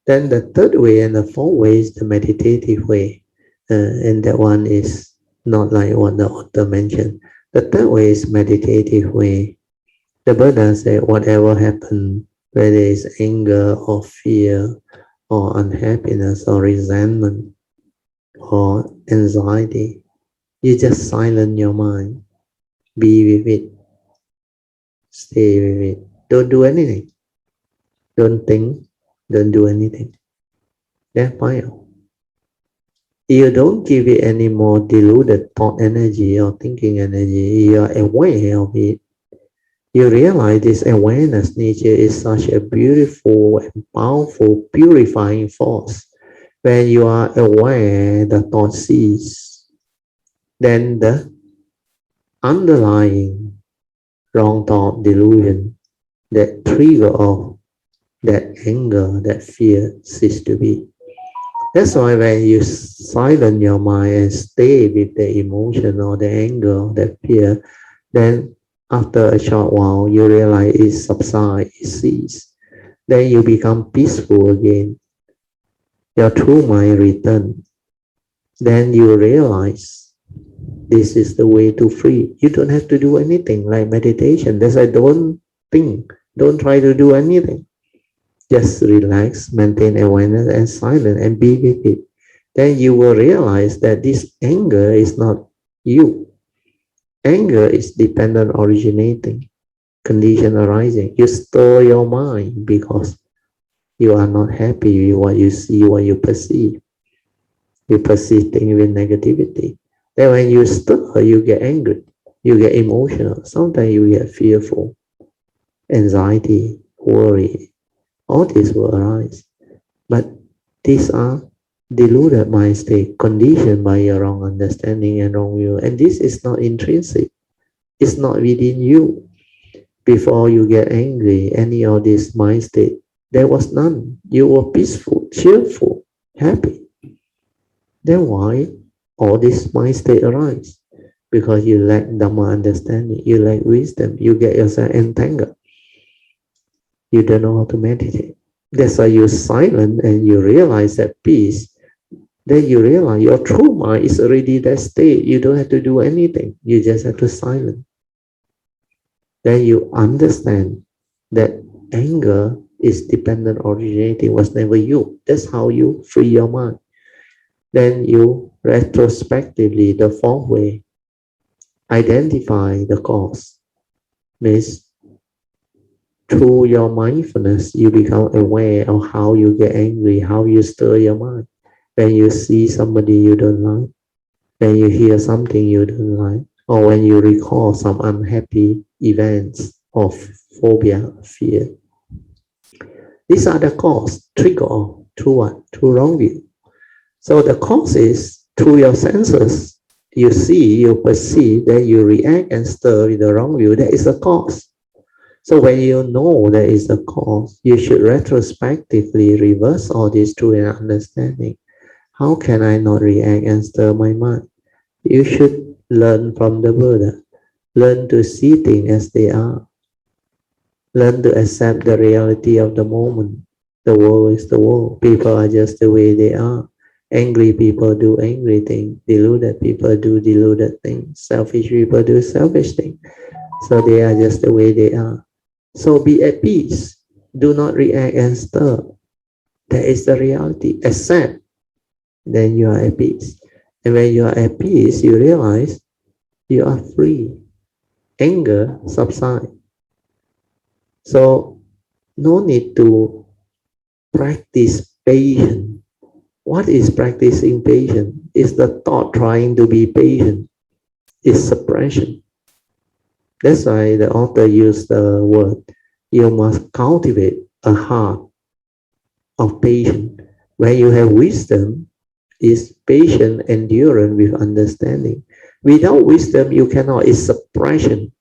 Then the third way and the fourth way is the meditative way. And that one is not like what the author mentioned. The third way is meditative way. The Buddha said whatever happens, whether it's anger or fear or unhappiness or resentment or anxiety, you just silence your mind. Be with it. Stay with it. Don't do anything. Don't think. Don't do anything. That's final. You don't give it any more diluted thought energy or thinking energy. You are aware of it. You realize this awareness nature is such a beautiful and powerful purifying force. When you are aware, the thought ceases. Then the underlying wrong thought delusion, that trigger of that anger, that fear cease to be. That's why when you silence your mind and stay with the emotion or the anger or the fear, then after a short while, you realize it subsides, it ceases. Then you become peaceful again. Your true mind returns. Then you realize this is the way to free. You don't have to do anything like meditation. That's why don't think. Don't try to do anything. Just relax, maintain awareness and silence and be with it. Then you will realize that this anger is not you. Anger is dependent originating, condition arising. You stir your mind because you are not happy with what you see, what you perceive. You perceive things with negativity. Then when you stir, you get angry, you get emotional. Sometimes you get fearful, anxiety, worry. All this will arise. But these are deluded mind state, conditioned by your wrong understanding and wrong view. And this is not intrinsic. It's not within you. Before you get angry, any of this mind state, there was none. You were peaceful, cheerful, happy. Then why all this mind state arise? Because you lack Dhamma understanding, you lack wisdom, you get yourself entangled. You don't know how to meditate. That's why you're silent and you realize that peace. Then you realize your true mind is already that state. You don't have to do anything. You just have to silence. Then you understand that anger is dependent originating, was never you. That's how you free your mind. Then you retrospectively, the fourth way, identify the cause. Means through your mindfulness, you become aware of how you get angry, how you stir your mind. When you see somebody you don't like, when you hear something you don't like, or when you recall some unhappy events of phobia, fear. These are the cause, trigger, through what? Through wrong view. So the cause is through your senses. You see, you perceive, then you react and stir with the wrong view. That is the cause. So when you know there is a cause, you should retrospectively reverse all this through an understanding. How can I not react and stir my mind? You should learn from the Buddha. Learn to see things as they are. Learn to accept the reality of the moment. The world is the world. People are just the way they are. Angry people do angry things. Deluded people do deluded things. Selfish people do selfish things. So they are just the way they are. So be at peace. Do not react and stir. That is the reality. Accept. Then you are at peace. And when you are at peace, you realize you are free. Anger subsides. So no need to practice patience. What is practicing patience? Is the thought trying to be patient. It's suppression. That's why the author used the word, you must cultivate a heart of patience. Where you have wisdom, is patient endurance with understanding. Without wisdom, you cannot. It's suppression.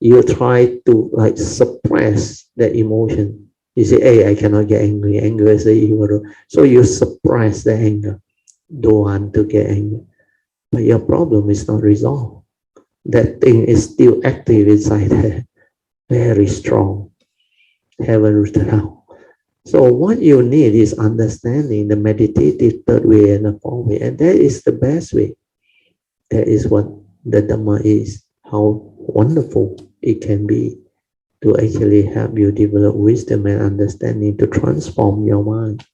You try to like suppress the emotion. You say, hey, I cannot get angry. Anger is the evil. So you suppress the anger. Don't want to get angry. But your problem is not resolved. That thing is still active inside there. Very strong. Haven't rooted out. So what you need is understanding the meditative third way and the fourth way. And that is the best way. That is what the Dhamma is. How wonderful it can be to actually help you develop wisdom and understanding to transform your mind.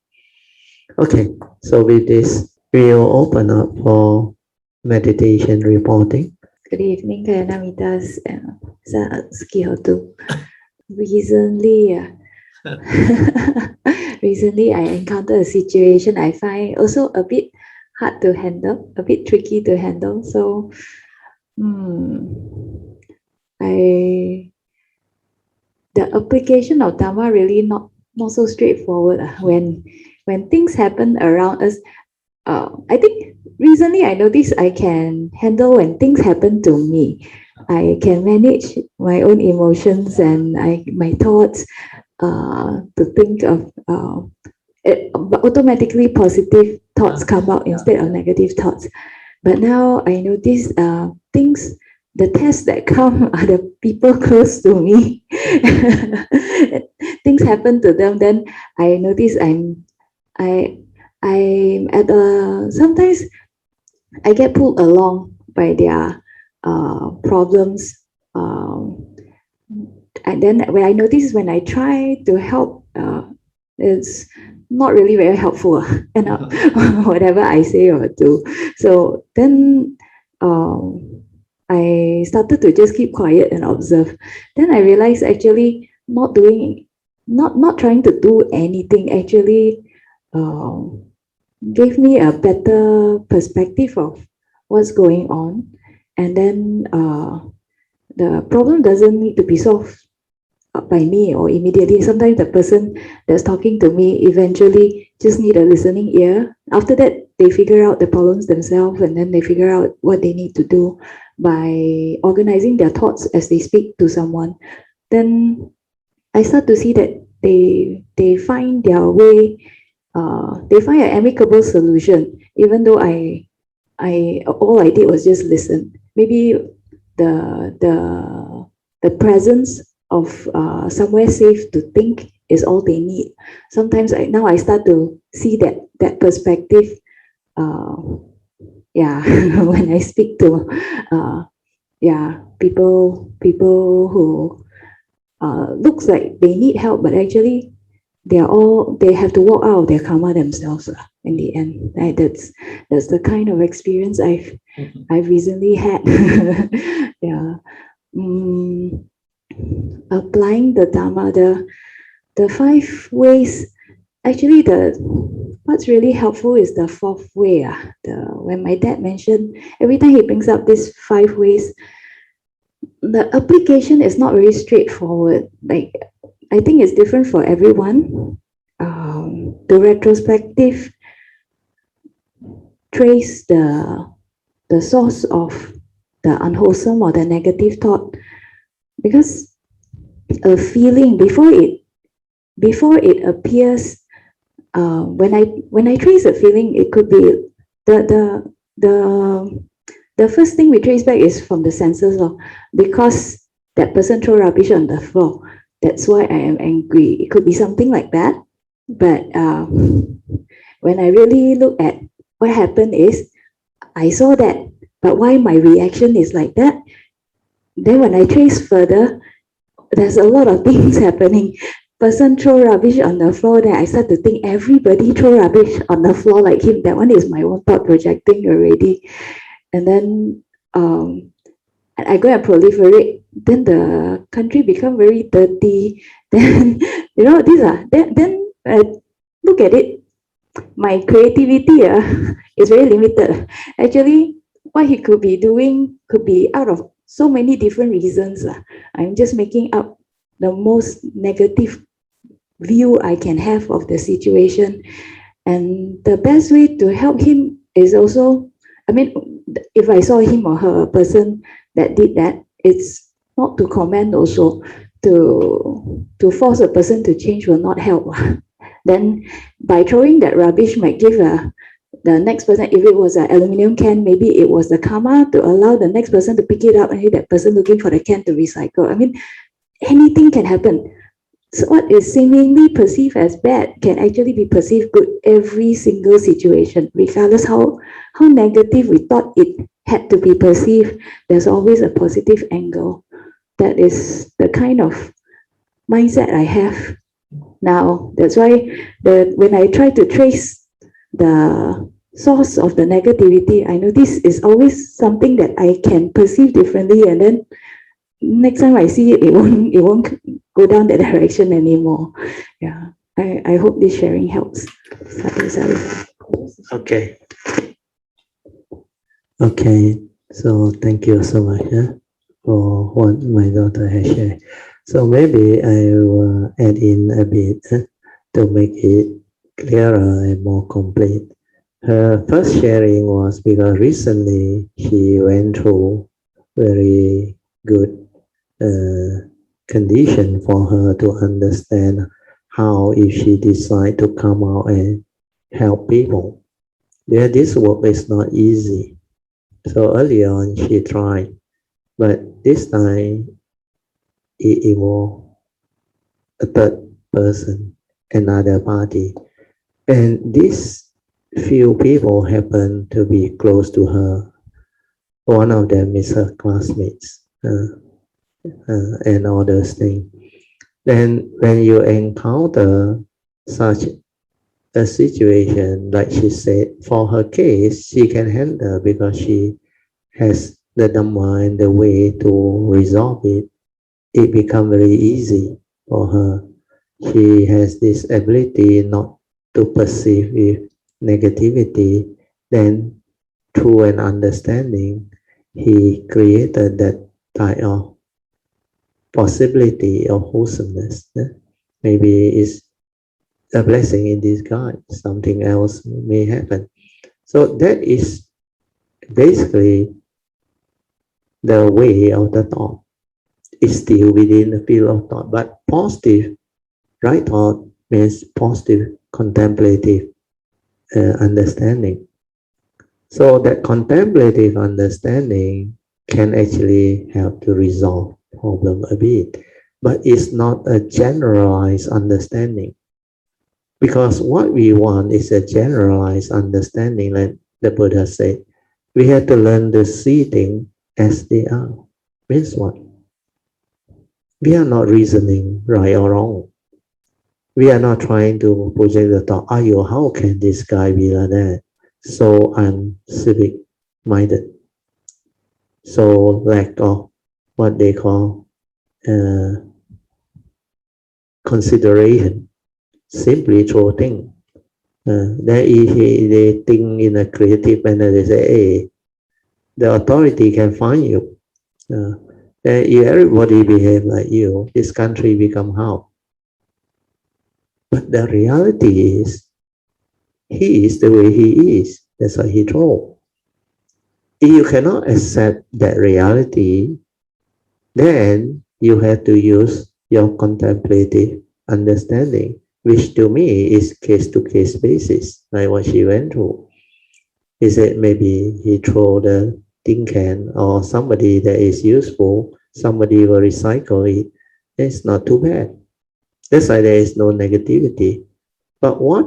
Okay, so with this, we'll open up for meditation reporting. Good evening, Kayanamitas and Skihotu. Recently, recently I encountered a situation I find also a bit hard to handle, a bit tricky to handle. So, the application of Dhamma really not so straightforward. When things happen around us, I think recently I noticed I can handle when things happen to me. I can manage my own emotions and my thoughts to think of automatically positive thoughts come out instead of negative thoughts. But now I notice things, the tests that come are the people close to me. Things happen to them, then I notice I'm at sometimes I get pulled along by their problems. And then when I notice when I try to help, it's not really very helpful. And whatever I say or do. So then I started to just keep quiet and observe. Then I realized actually not trying to do anything actually gave me a better perspective of what's going on. And then the problem doesn't need to be solved by me or immediately. Sometimes the person that's talking to me eventually just need a listening ear. After that, they figure out the problems themselves, and then they figure out what they need to do by organizing their thoughts as they speak to someone. Then I start to see that they find their way. They find an amicable solution, even though all I did was just listen. Maybe the presence of somewhere safe to think is all they need. Sometimes now I start to see that perspective. When I speak to people who looks like they need help, but actually they have to walk out of their karma themselves in the end. Right? That's the kind of experience I've recently had. Applying the Dhamma, the 5 ways. Actually, what's really helpful is the 4th way. When my dad mentioned, every time he brings up these 5 ways, the application is not very straightforward. Like, I think it's different for everyone. The retrospective trace the source of the unwholesome or the negative thought, because a feeling before it appears, when I trace a feeling, it could be the first thing we trace back is from the senses, because that person throw rubbish on the floor. That's why I am angry. It could be something like that. But when I really look at what happened is, I saw that, but why my reaction is like that? Then when I trace further, there's a lot of things happening. Person throw rubbish on the floor, then I start to think everybody throw rubbish on the floor like him. That one is my own thought projecting already. And then and I go and proliferate, then the country become very dirty. Then these are then look at it. My creativity is very limited. Actually, what he could be doing could be out of so many different reasons. I'm just making up the most negative view I can have of the situation. And the best way to help him is also, I mean, if I saw him or her, a person that did that, it's not to comment also. To force a person to change will not help. Then by throwing that rubbish might give the next person, if it was an aluminium can, maybe it was the karma to allow the next person to pick it up, and that person looking for the can to recycle. I mean, anything can happen. So what is seemingly perceived as bad can actually be perceived good every single situation, regardless how negative we thought it had to be perceived. There's always a positive angle. That is the kind of mindset I have now. That's why when I try to trace the source of the negativity, I know this is always something that I can perceive differently, and then next time I see it, it won't go down that direction anymore. Yeah, I hope this sharing helps. Sorry. Okay. Okay. So thank you so much for what my daughter has shared. So maybe I will add in a bit to make it clearer and more complete. Her first sharing was because recently she went through very good condition for her to understand how if she decide to come out and help people. Yeah, this work is not easy. So early on she tried, but this time it involved a third person, another party. And these few people happen to be close to her. One of them is her classmates and all those things. Then when you encounter such a situation, like she said, for her case, she can handle because she has the Dhamma and the way to resolve it. It becomes very easy for her. She has this ability not to perceive with negativity. Then through an understanding, he created that type of possibility of wholesomeness. Maybe it's a blessing in disguise. Something else may happen. So that is basically the way of the thought. It's still within the field of thought, but positive, right thought means positive contemplative understanding. So that contemplative understanding can actually help to resolve problem a bit, but it's not a generalized understanding. Because what we want is a generalized understanding, like the Buddha said. We have to learn to see things as they are. Means what? We are not reasoning right or wrong. We are not trying to project the thought, how can this guy be like that? So uncivic minded. So lack of what they call consideration. Simply throw things. They think in a creative manner. They say, hey, the authority can find you. If everybody behave like you, this country become how? But the reality is, he is the way he is. That's why he told. If you cannot accept that reality, then you have to use your contemplative understanding, which to me is case-to-case basis, like what she went through. He said maybe he throw the tin can or somebody that is useful, somebody will recycle it. It's not too bad. That's why there is no negativity. But what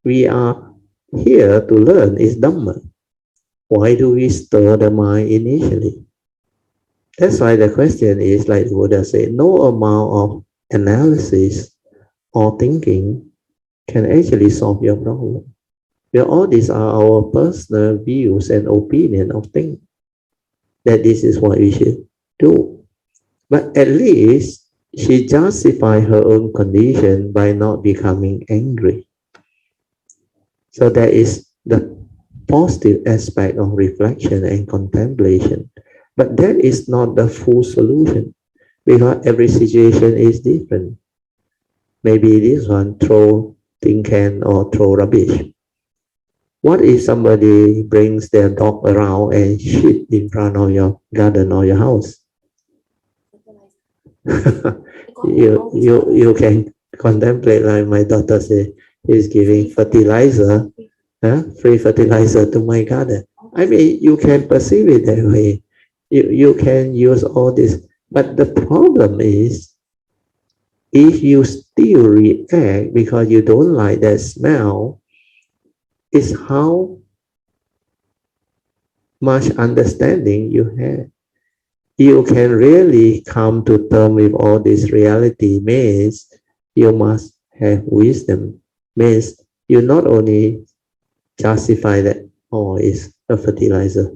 we are here to learn is Dhamma. Why do we stir the mind initially? That's why the question is, like the Buddha said, no amount of analysis or thinking can actually solve your problem. Well, all these are our personal views and opinion of things. that this is what we should do. But at least she justified her own condition by not becoming angry. So that is the positive aspect of reflection and contemplation. But that is not the full solution because every situation is different. Maybe this one throw tin can or throw rubbish. What if somebody brings their dog around and shit in front of your garden or your house? you can contemplate like my daughter say, he's giving fertilizer, free fertilizer to my garden. I mean, you can perceive it that way. You can use all this. But the problem is, if you still react because you don't like that smell, is how much understanding you have. You can really come to terms with all this reality means you must have wisdom. Means you not only justify that, oh, it's a fertilizer.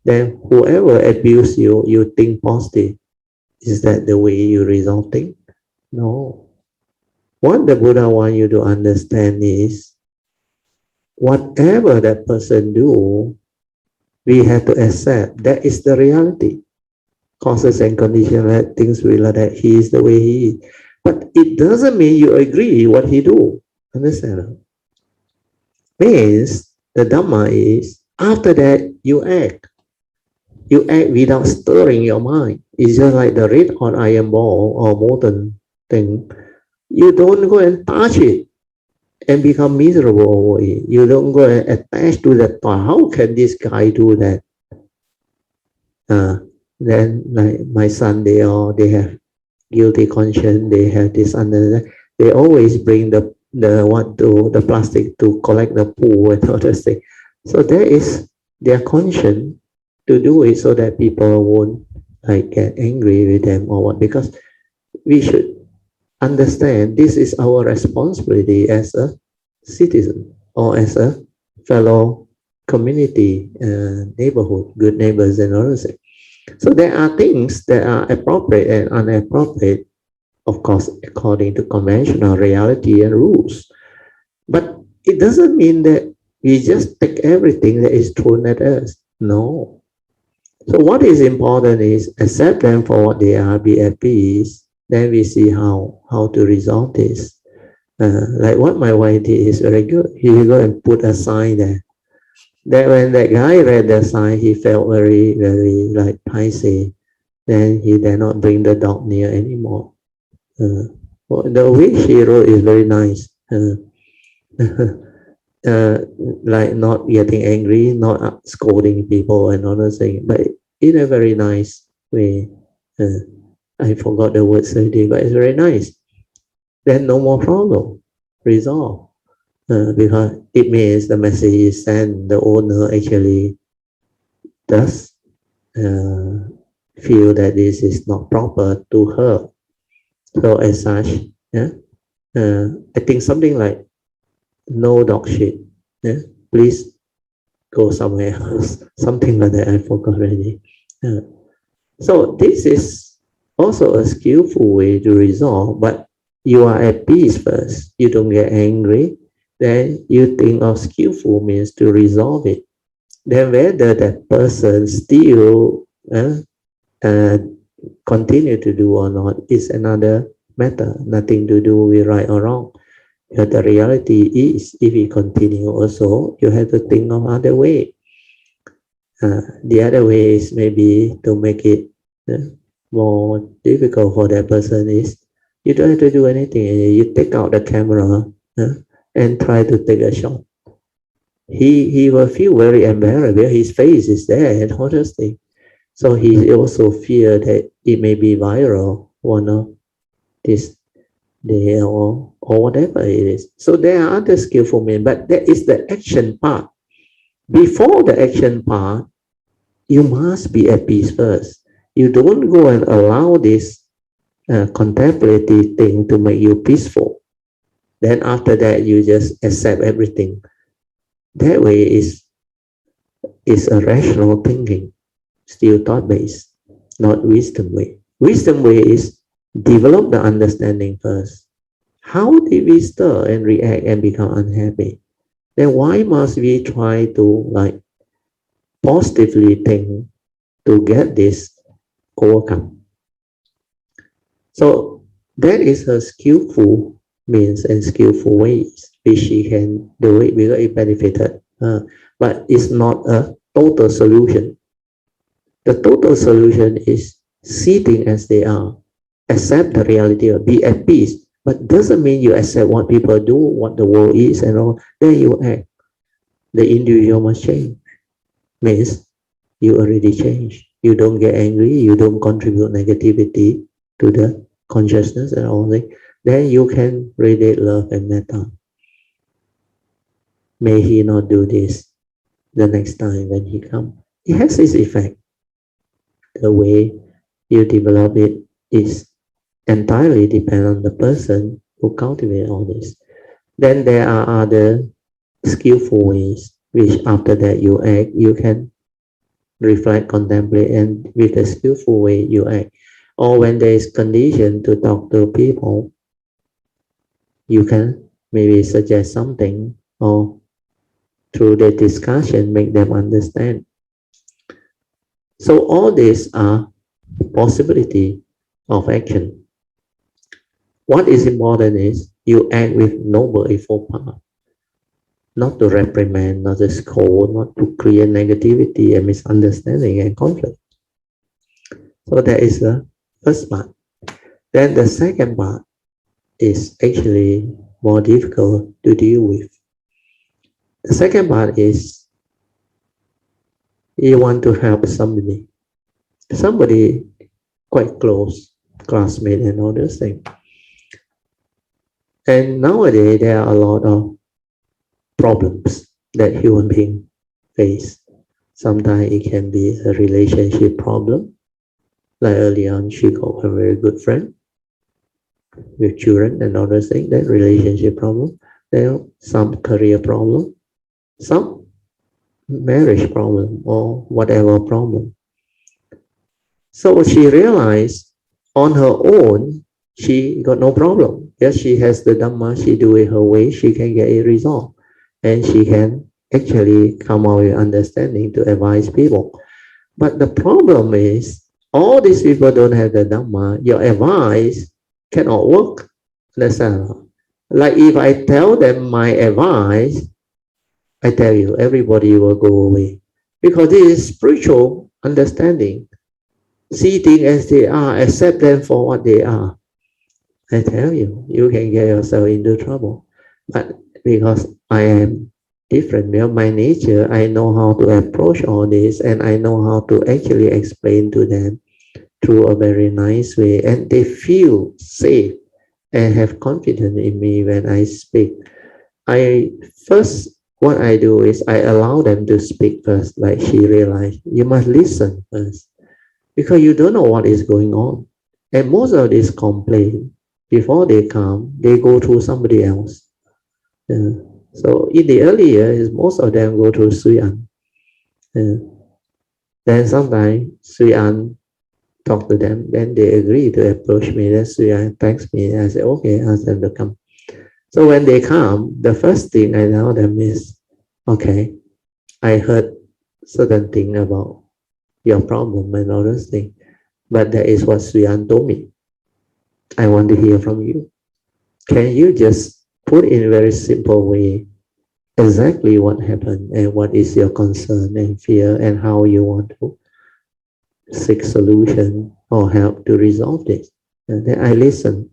Then whoever abuse you, you think positive. Is that the way you resolve things? No. What the Buddha wants you to understand is whatever that person do, we have to accept that is the reality. Causes and conditions, that things will like that. He is the way he is. But it doesn't mean you agree what he do. Understand? Means the Dhamma is after that you act. You act without stirring your mind. It's just like the red hot iron ball or molten thing. You don't go and touch it and become miserable over it. You don't go and attach to that thought. How can this guy do that? Then like my son, they have guilty conscience. They have this under. They always bring the plastic to collect the poo and all those things. So there is their conscience to do it so that people won't like get angry with them or what. Because we should understand this is our responsibility as a citizen or as a fellow community, neighborhood, good neighbors and all those things. So there are things that are appropriate and inappropriate, of course, according to conventional reality and rules. But it doesn't mean that we just take everything that is thrown at us. No. So what is important is accept them for what they are, be at peace. Then we see how to resolve this. Like what my wife did is very good. He will go and put a sign there. That when that guy read the sign, he felt very, very like paiseh. Then he dare not bring the dog near anymore. The way she wrote is very nice. Like not getting angry, not scolding people and all those things, but in a very nice way. I forgot the word already, but it's very nice. Then no more problem, resolve. Because it means the message is sent, the owner actually does feel that this is not proper to her. So as such, I think something like no dog shit. Please go somewhere else. Something like that. I forgot already. So this is also a skillful way to resolve, but you are at peace first. You don't get angry. Then you think of skillful means to resolve it. Then whether that person still continue to do or not is another matter. Nothing to do with right or wrong. But the reality is, if you continue also, you have to think of other way. The other way is maybe to make it more difficult for that person is you don't have to do anything. You take out the camera and try to take a shot. He will feel very embarrassed because his face is there and all those things. So he also fear that it may be viral one of this day or whatever it is. So there are other skillful men, but that is the action part. Before the action part, you must be at peace first. You don't go and allow this contemplative thing to make you peaceful. Then after that, you just accept everything. That way is a rational thinking. still thought-based, not wisdom way. Wisdom way is develop the understanding first. How did we stir and react and become unhappy? Then why must we try to like positively think to get this overcome? So that is her skillful means and skillful ways which she can do it because it benefited her. But it's not a total solution. The total solution is see things as they are, accept the reality, be at peace. But doesn't mean you accept what people do, what the world is, and all. Then you act. The individual must change. Means you already change. You don't get angry. You don't contribute negativity to the consciousness and all that. Then you can radiate love and metta. May he not do this the next time when he comes. It has its effect. The way you develop it is entirely depend on the person who cultivate all this. Then there are other skillful ways which after that you act, you can reflect, contemplate, and with a skillful way you act. Or when there is condition to talk to people, you can maybe suggest something or through the discussion make them understand. So all these are possibility of action. What is important is you act with noble effort power, not to reprimand, not to scold, not to create negativity and misunderstanding and conflict. So that is the first part. Then the second part is actually more difficult to deal with. The second part is you want to help somebody quite close, classmate and all those things. And nowadays there are a lot of problems that human beings face. Sometimes it can be a relationship problem. Like early on, she got a very good friend with children and other things, that relationship problem. There are some career problem, some marriage problem or whatever problem. So she realized on her own, she got no problem. Yes, she has the Dhamma, she do it her way, she can get it resolved. And she can actually come out with understanding to advise people. But the problem is, all these people don't have the Dhamma, your advice cannot work. Understand? Like if I tell them my advice, I tell you, everybody will go away. Because this is spiritual understanding. See things as they are, accept them for what they are. I tell you, you can get yourself into trouble. But because I am different, my nature, I know how to approach all this and I know how to actually explain to them through a very nice way. And they feel safe and have confidence in me when I speak. What I do is I allow them to speak first, like she realized. You must listen first because you don't know what is going on. And most of these complaints, before they come, they go through somebody else. So in the early years, most of them go through Sui An. Then sometimes Sui An talk to them, then they agree to approach me. Then Sui An thanks me. I say, okay, ask them to come. So when they come, the first thing I tell them is, okay, I heard certain thing about your problem and all those things, but that is what Sui An told me. I want to hear from you. Can you just put in a very simple way exactly what happened and what is your concern and fear and how you want to seek solution or help to resolve this? And then I listen.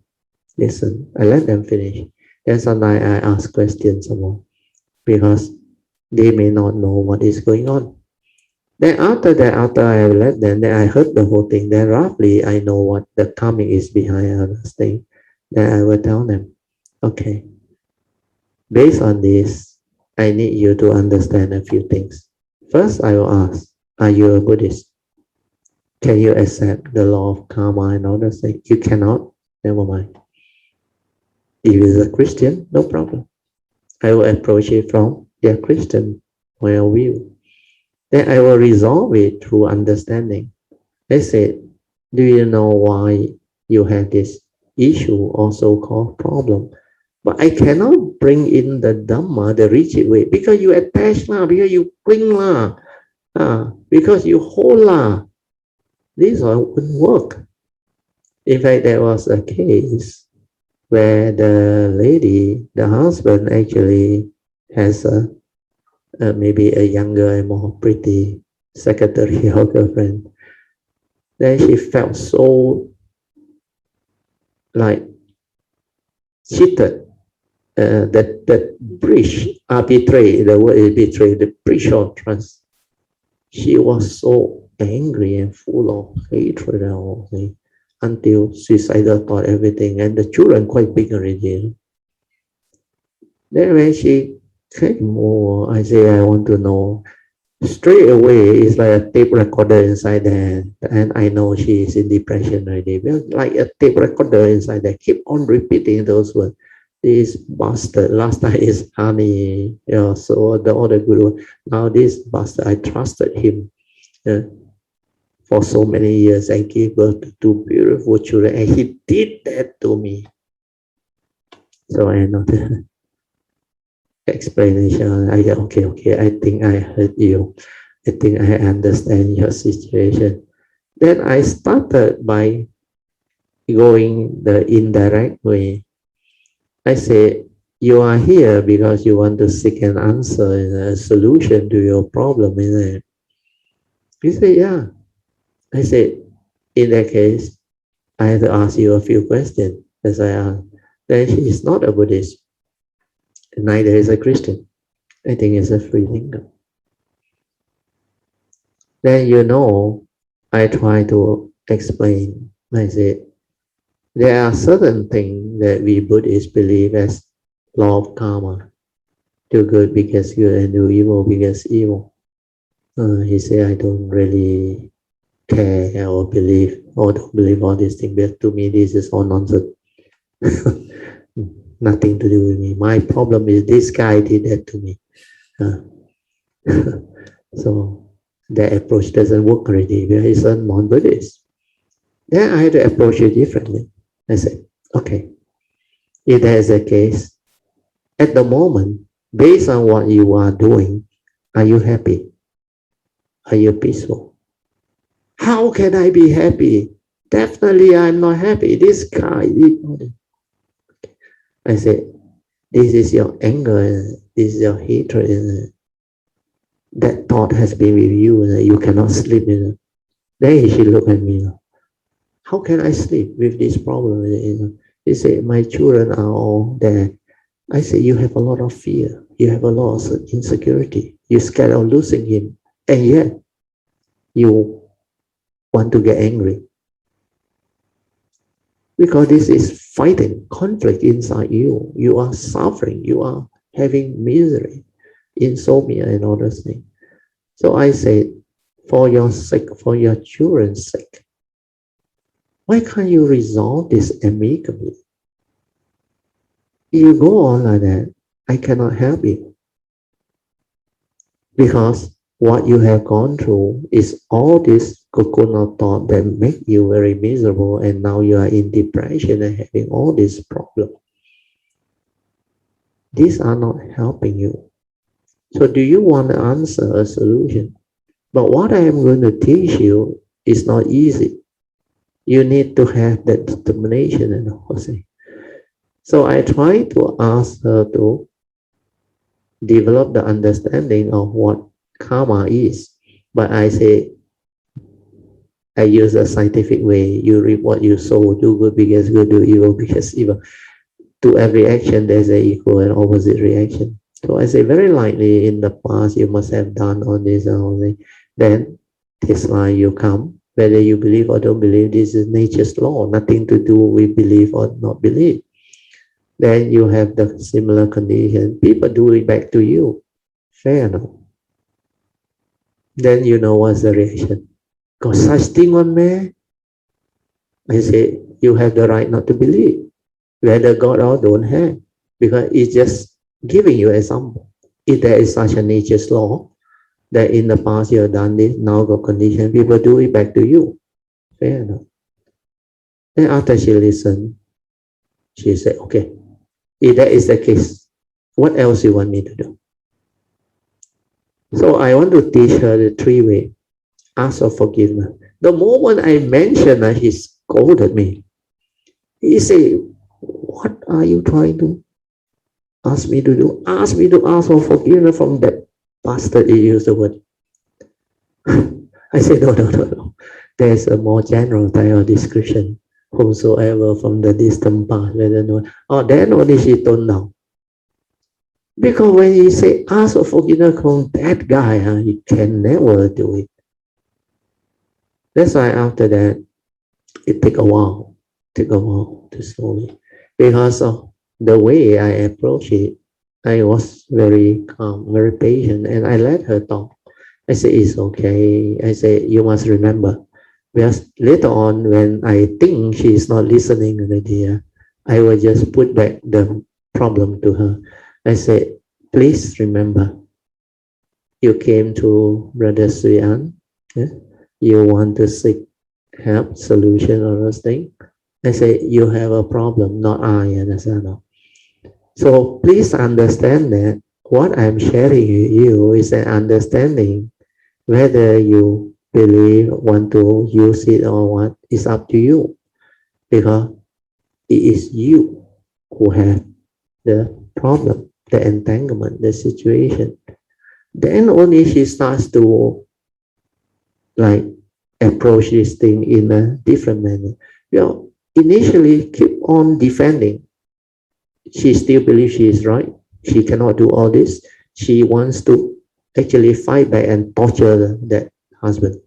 I let them finish. Then sometimes I ask questions more because they may not know what is going on. Then after that, after I have let them, then I heard the whole thing. Then roughly I know what the coming is behind other thing. Then I will tell them, okay, based on this, I need you to understand a few things. First, I will ask, are you a Buddhist? Can you accept the law of karma and all those things? You cannot, never mind. If you're a Christian, no problem. I will approach it from their Christian point of view. Then I will resolve it through understanding. I said, do you know why you have this issue or so-called problem? But I cannot bring in the Dhamma, the rigid way, because you attach lah, because you cling lah, because you hold lah. This all wouldn't work. In fact, there was a case where the lady, the husband actually has maybe a younger and more pretty secretary or girlfriend. Then she felt so like cheated, that breach, betray, the word is betray, the breach of trust. She was so angry and full of hatred and all, until suicidal thought, everything, and the children quite big already. Then when she came over, I say, I want to know. Straight away, it's like a tape recorder inside there, and I know she is in depression already. Like a tape recorder inside there, keep on repeating those words. This bastard, last time is honey, so the other guru. Now this bastard, I trusted him for so many years. I gave birth to two beautiful children, and he did that to me. So I know the explanation. I said, okay, I think I heard you. I think I understand your situation. Then I started by going the indirect way. I say, you are here because you want to seek an answer and a solution to your problem, isn't it? He said, yeah. I said, in that case, I have to ask you a few questions. As I asked, then she is not a Buddhist, neither is a Christian. I think it's a free thinker. Then I try to explain. I said, there are certain things that we Buddhists believe as law of karma. Do good because good and do evil because evil. He said, I don't really care or believe or don't believe all these things, but to me this is all nonsense. Nothing to do with me. My problem is this guy did that to me. So that approach doesn't work already because he's a non-Buddhist. Then I had to approach it differently. I said, okay, if that is the case, at the moment, based on what you are doing, are you happy? Are you peaceful? How can I be happy? Definitely I'm not happy. This guy did not. I said, this is your anger, this is your hatred. That thought has been with you, you cannot sleep. Then she looked at me. How can I sleep with this problem? He said, my children are all there. I said, you have a lot of fear. You have a lot of insecurity. You're scared of losing him. And yet, you want to get angry. Because this is fighting, conflict inside you. You are suffering. You are having misery, insomnia and all those things. So I said, for your sake, for your children's sake, why can't you resolve this amicably? If you go on like that, I cannot help you. Because what you have gone through is all this coconut thought that make you very miserable, and now you are in depression and having all these problems. These are not helping you. So do you want to answer a solution? But what I am going to teach you is not easy. You need to have that determination and all. So I try to ask her to develop the understanding of what karma is. But I say, I use a scientific way. You reap what you sow. Do good because good, do evil because evil. To every action, there's an equal and opposite reaction. So I say, very likely in the past, you must have done all this and all that. Then this line you come, whether you believe or don't believe, this is nature's law, nothing to do with believe or not believe. Then you have the similar condition. People do it back to you. Fair enough. Then you know what's the reaction. Got such thing on me? I say, you have the right not to believe, whether God or don't have, because it's just giving you example. If there is such a nature's law, that in the past you have done this, now got condition, people do it back to you. Fair enough. Then after she listened, she said, okay, if that is the case, what else you want me to do? So I want to teach her the 3 ways. Ask for forgiveness. The moment I mentioned that, he scolded me. He said, what are you trying to ask me to do? Ask me to ask for forgiveness from that bastard. He used the word. I said, no. There's a more general type of description. Whomsoever from the distant past, whether no. Oh, then only she toned down. Because when he say ask for forgiveness from that guy, he can never do it. That's why after that, it take a while to slowly. Because of the way I approach it, I was very calm, very patient, and I let her talk. I say, it's okay. I say, you must remember. Because later on, when I think she is not listening already, I will just put back the problem to her. I say, please remember, you came to Brother Suyan. Yeah? You want to seek help, solution, or those things. I say, you have a problem, not I. Understand? So please understand that what I'm sharing with you is an understanding. Whether you believe, want to use it or what, is up to you. Because it is you who have the problem, the entanglement, the situation. Then only she starts to like approach this thing in a different manner. You know, initially keep on defending. She still believes she is right. She cannot do all this. She wants to actually fight back and torture that husband.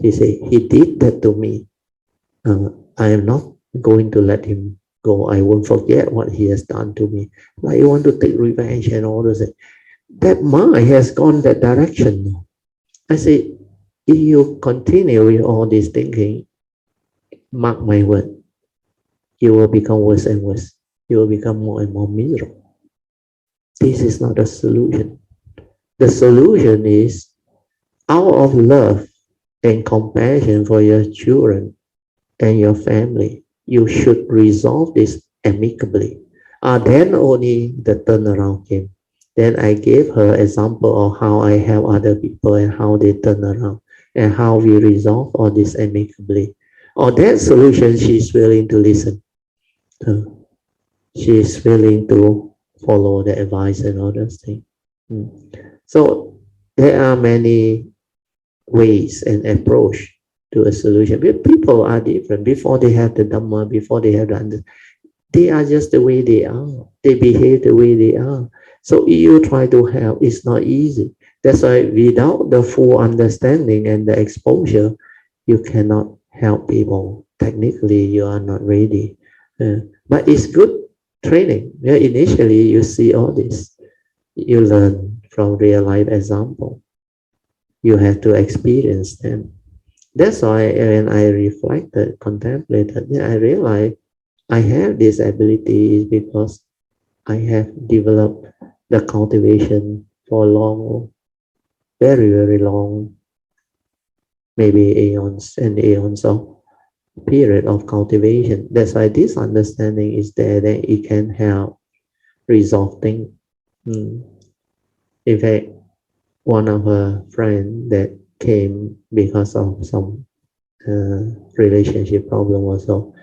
He say, he did that to me. I am not going to let him go. I won't forget what he has done to me. But you want to take revenge and all those things. That mind has gone that direction. I say, if you continue with all this thinking, mark my word, you will become worse and worse. You will become more and more miserable. This is not a solution. The solution is out of love and compassion for your children and your family, you should resolve this amicably. Then only the turnaround came. Then I gave her example of how I help other people and how they turn around and how we resolve all this amicably. Or that solution, she's willing to listen. She is willing to follow the advice and all those things. So there are many ways and approach to a solution. But people are different. Before they have the Dhamma, before they have the understanding, they are just the way they are. They behave the way they are. So if you try to help, it's not easy. That's why without the full understanding and the exposure, you cannot help people. Technically, you are not ready. But it's good training. Yeah, initially, you see all this. You learn from real life example. You have to experience them. That's why when I reflected, contemplated, I realized I have this ability because I have developed the cultivation for long, very, very long, maybe aeons and aeons of period of cultivation. That's why this understanding is there, that it can help resolve things. In fact, one of her friends that came because of some relationship problem also,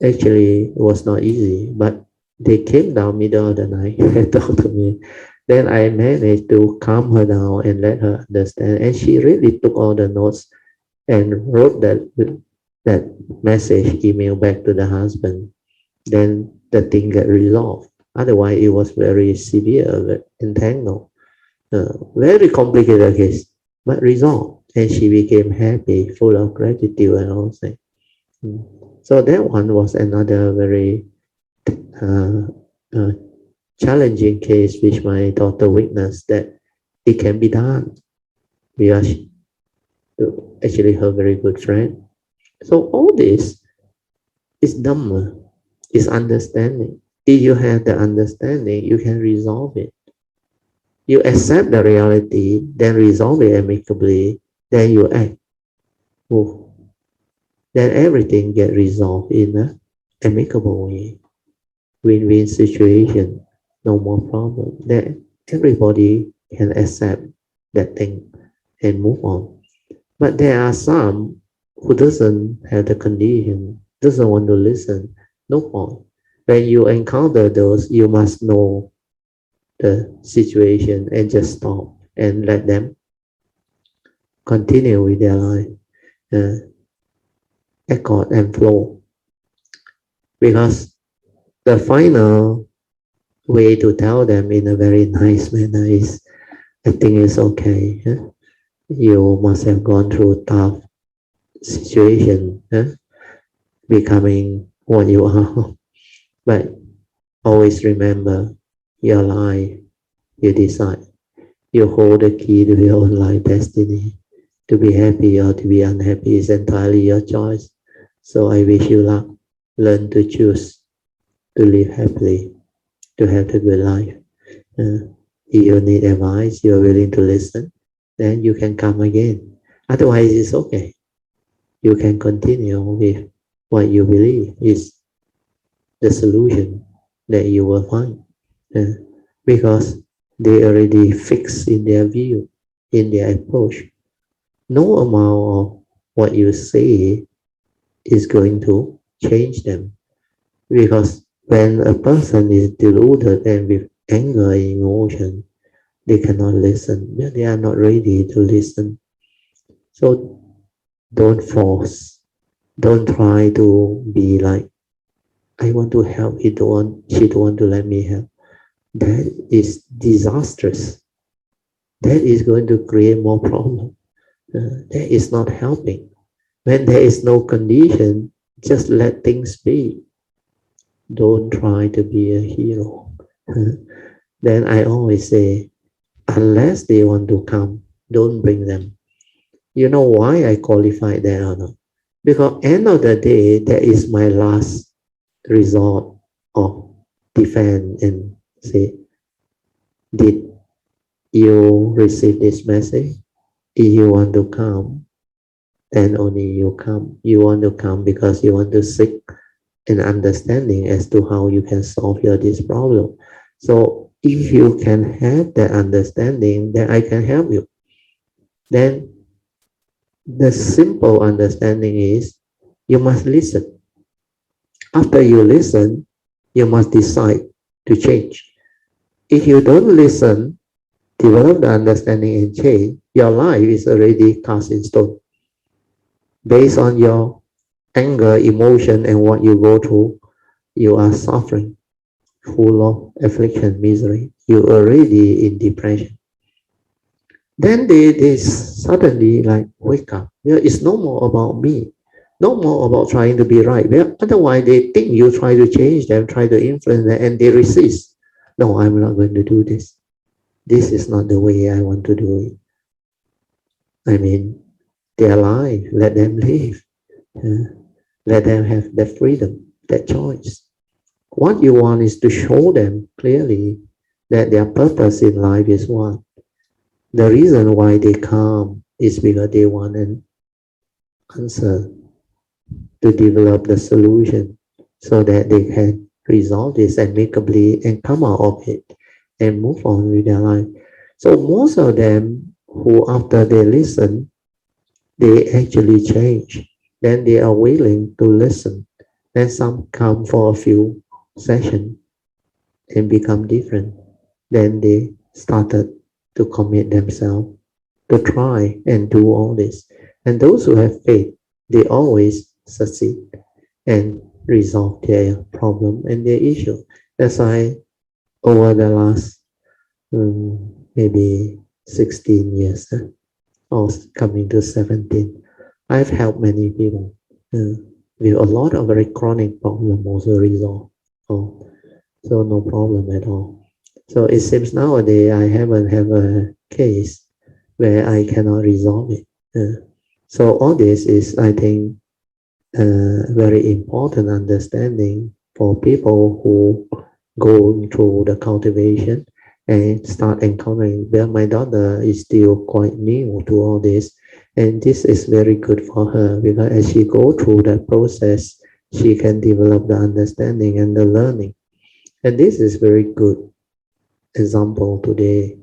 actually it was not easy, but they came down middle of the night and talked to me. Then I managed to calm her down and let her understand. And she really took all the notes and wrote that message email back to the husband. Then the thing got resolved. Otherwise, it was very severe, entangled, very complicated case, but resolved. And she became happy, full of gratitude and all that. So that one was another very uh, uh, challenging case which my daughter witnessed, that it can be done because actually her very good friend. So all this is Dhamma, is understanding. If you have the understanding, you can resolve it. You accept the reality, then resolve it amicably, then you act. Move. Then everything get resolved in an amicable way. Win-win situation, no more problem. Then everybody can accept that thing and move on. But there are some who doesn't have the condition, doesn't want to listen, no point. When you encounter those, you must know the situation and just stop and let them continue with their life, accord and flow. Because the final way to tell them in a very nice manner is, I think it's okay. You must have gone through tough situation, becoming what you are. But always remember, your life, you decide. You hold the key to your own life destiny. To be happy or to be unhappy is entirely your choice. So I wish you luck. Learn to choose to live happily, to have a good life. If you need advice, you're willing to listen, then you can come again. Otherwise, it's okay. You can continue with what you believe is the solution that you will find. Because they already fixed in their view, in their approach. No amount of what you say is going to change them. Because when a person is deluded and with anger and emotion, they cannot listen. They are not ready to listen. So don't force. Don't try to be like, I want to help, she don't want to let me help. That is disastrous. That is going to create more problem. That is not helping. When there is no condition, just let things be. Don't try to be a hero. Then I always say, unless they want to come, don't bring them. You know why I qualify that or not? Because end of the day, that is my last resort of defend and say, did you receive this message? If you want to come, then only you come. You want to come because you want to seek an understanding as to how you can solve this problem. So if you can have that understanding, then I can help you. Then the simple understanding is you must listen. After you listen, you must decide to change. If you don't listen, develop the understanding and change, your life is already cast in stone. Based on your anger, emotion, and what you go through, you are suffering, full of affliction, misery. You're already in depression. Then they suddenly like wake up. Well, it's no more about me, no more about trying to be right. Well, otherwise they think you try to change them, try to influence them, and they resist. No, I'm not going to do this. This is not the way I want to do it. I mean, their life, let them live. Let them have that freedom, that choice. What you want is to show them clearly that their purpose in life is what. The reason why they come is because they want an answer to develop the solution so that they can resolve this amicably and come out of it and move on with their life. So most of them who after they listen, they actually change. Then they are willing to listen. Then some come for a few sessions and become different. Then they started to commit themselves to try and do all this. And those who have faith, they always succeed and resolve their problem and their issue. That's why over the last maybe 16 years or coming to 17, I've helped many people with a lot of very chronic problem also resolved. Oh, so no problem at all. So it seems nowadays I haven't have a case where I cannot resolve it. So all this is, I think, very important understanding for people who go through the cultivation and start encountering. Well, my daughter is still quite new to all this, and this is very good for her because as she go through that process, she can develop the understanding and the learning. And this is very good example today.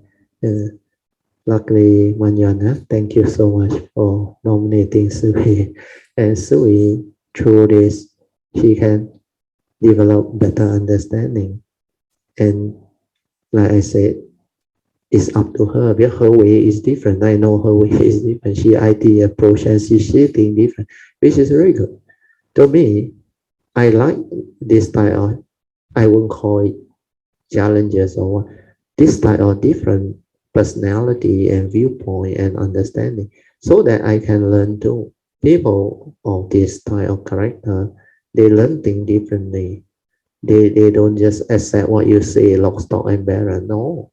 Luckily, Manjana, thank you so much for nominating Sui. And Sui, through this, she can develop better understanding. And like I said, it's up to her because her way is different. I know her way is different. She IT approach and she think different, which is very good. To me, I like this type of, I won't call it challenges or what, this type of different personality and viewpoint and understanding so that I can learn too. People of this type of character, they learn things differently. They don't just accept what you say, lock, stock, and barrel. No.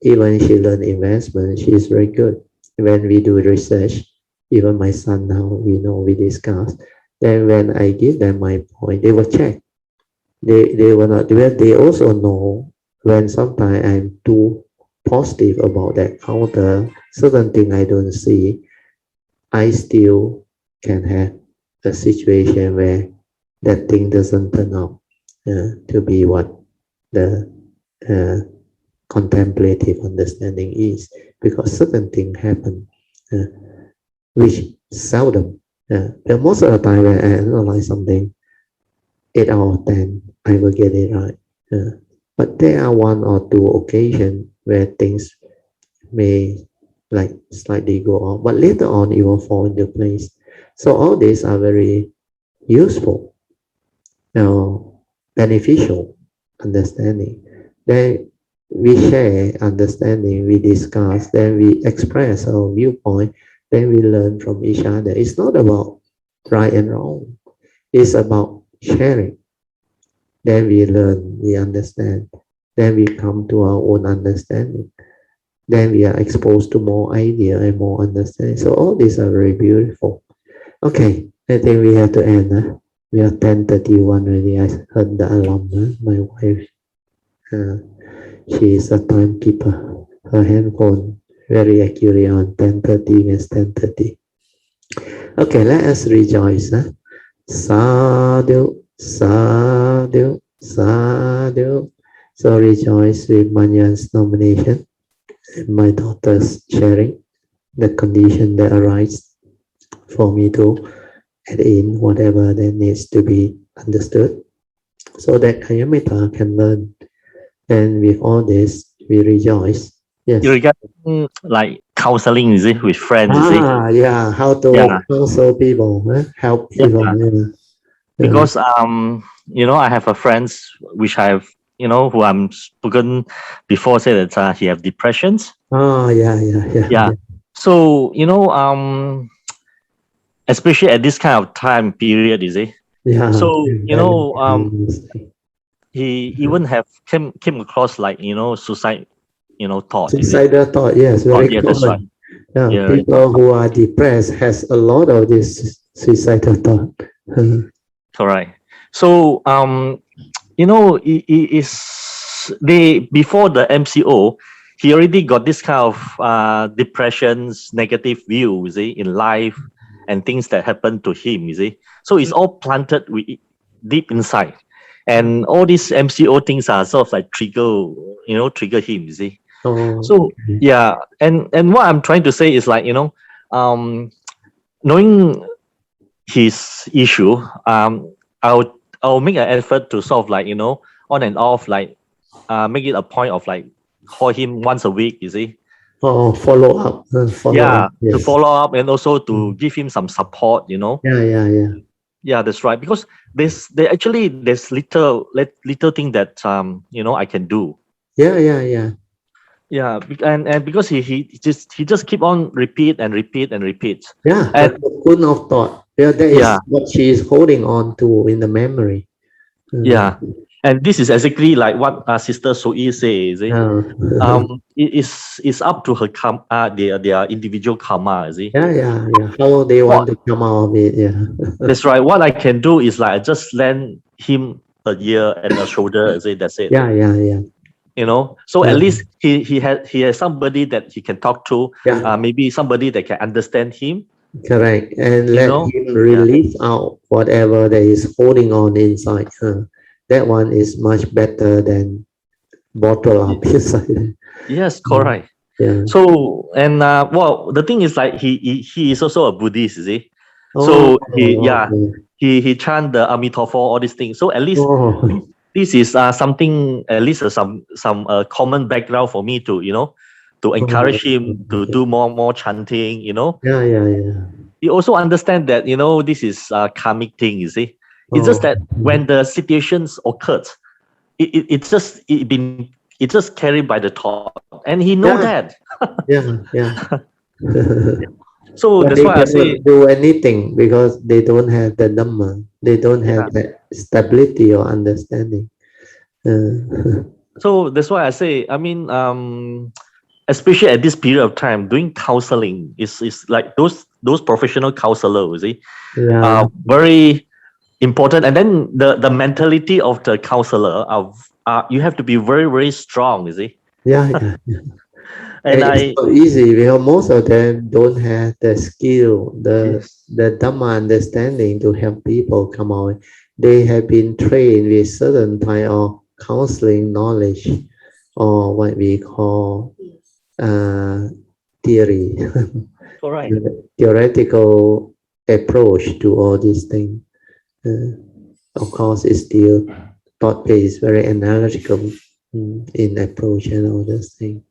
Even she learn investment, she is very good. When we do research, even my son now, we discuss. Then when I give them my point, they will check. They will not, they also know when sometimes I'm too positive about that counter, certain thing I don't see, I still can have a situation where that thing doesn't turn out to be what the contemplative understanding is, because certain things happen which seldom, but most of the time when I analyze something, 8 out of 10, I will get it right. But there are one or two occasions where things may like slightly go off, but later on it will fall into place. So all these are very useful, beneficial understanding. Then we share understanding, we discuss, then we express our viewpoint, then we learn from each other. It's not about right and wrong. It's about sharing. Then we learn, we understand. Then we come to our own understanding. Then we are exposed to more idea and more understanding. So all these are very beautiful. Okay, I think we have to end. We are 10:31 already. I heard the alarm. My wife, she is a timekeeper. Her handphone very accurate on 10:30 means 10:30. Okay, let us rejoice. Sadhu, sadhu, sadhu. So rejoice with Manyan's nomination and my daughter's sharing the condition that arise for me to add in whatever that needs to be understood so that Kayamita can learn. And with all this, we rejoice. Yes. You regarding like counseling, is it, with friends, is it? Yeah, how to counsel people, help people. Yeah. Because I have a friends which I've who I'm spoken before, say that he have depressions. Yeah. So especially at this kind of time period, is it? Yeah. So he even have came across like suicide thought. Suicidal thought, yes, very common. That's right. Yeah, people who are depressed has a lot of this suicidal thought. Correct. So it is they before the MCO, he already got this kind of depressions, negative view, you see, in life and things that happened to him, you see. So it's all planted deep inside. And all these MCO things are sort of like trigger him, you see. So yeah, and what I'm trying to say is like, knowing his issue, I'll make an effort to sort of like, on and off, like make it a point of like call him once a week, you see. Follow up. Yes. To follow up and also to give him some support, Yeah, that's right. Because there's little thing that I can do. Yeah. Yeah, and because he just keep on repeat. Yeah, and the cocoon of thought. Yeah, that is what she is holding on to in the memory. Yeah, and this is exactly like what Sister Sui says. It's up to her their individual karma. Yeah. How they want to come out of it. Yeah. That's right. What I can do is like I just lend him a ear and a shoulder. That's it. Yeah. So at Yeah. least he has somebody that he can talk to, Yeah. maybe somebody that can understand him, Correct. And you let know. him Yeah. release out whatever that is holding on inside. That one is much better than bottle up inside. Yes, Mm. correct. Yeah. So, and well, the thing is, like, he is also a Buddhist, you see. Oh, So okay. he chant the Amitabha, all these things. So at least Oh, this is something, at least some common background for me to to encourage him to okay. do more chanting. Yeah, yeah, yeah. You also understand that this is a karmic thing. You see, it's just Oh, that when the situations occurred, it just carried by the thought, and he know yeah, that. yeah, yeah. So But that's they why I say, cannot do anything because they don't have the Dhamma. They don't yeah. have that stability or understanding. Uh, So that's why I say, I mean, especially at this period of time, doing counseling is like those professional counselors, you see, yeah, very important. And then the mentality of the counselor you have to be very, very strong, you see. yeah, yeah. And And it's I not easy because most of them don't have the skill, yes, the Dhamma understanding to help people come out. They have been trained with certain type of counseling knowledge or what we call uh, theory, correct. theoretical approach to all these things. Uh, of course, it's still thought based, very analytical in approach and all those things.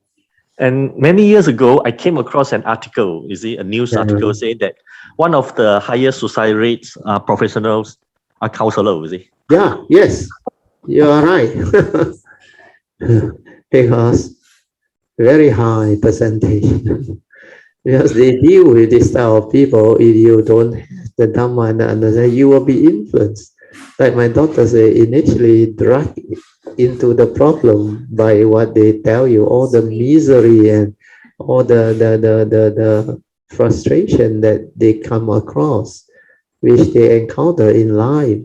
And many years ago, I came across an article, you see, a news article Yeah, saying that one of the highest suicide rates professionals are counselors, you see. yeah, yes, you are right. Because very high percentage. Because they deal with this type of people. If you don't have the Dhamma and the understanding, you will be influenced. Like my doctor said, initially dragged into the problem by what they tell you, all the misery and all the frustration that they come across, which they encounter in life.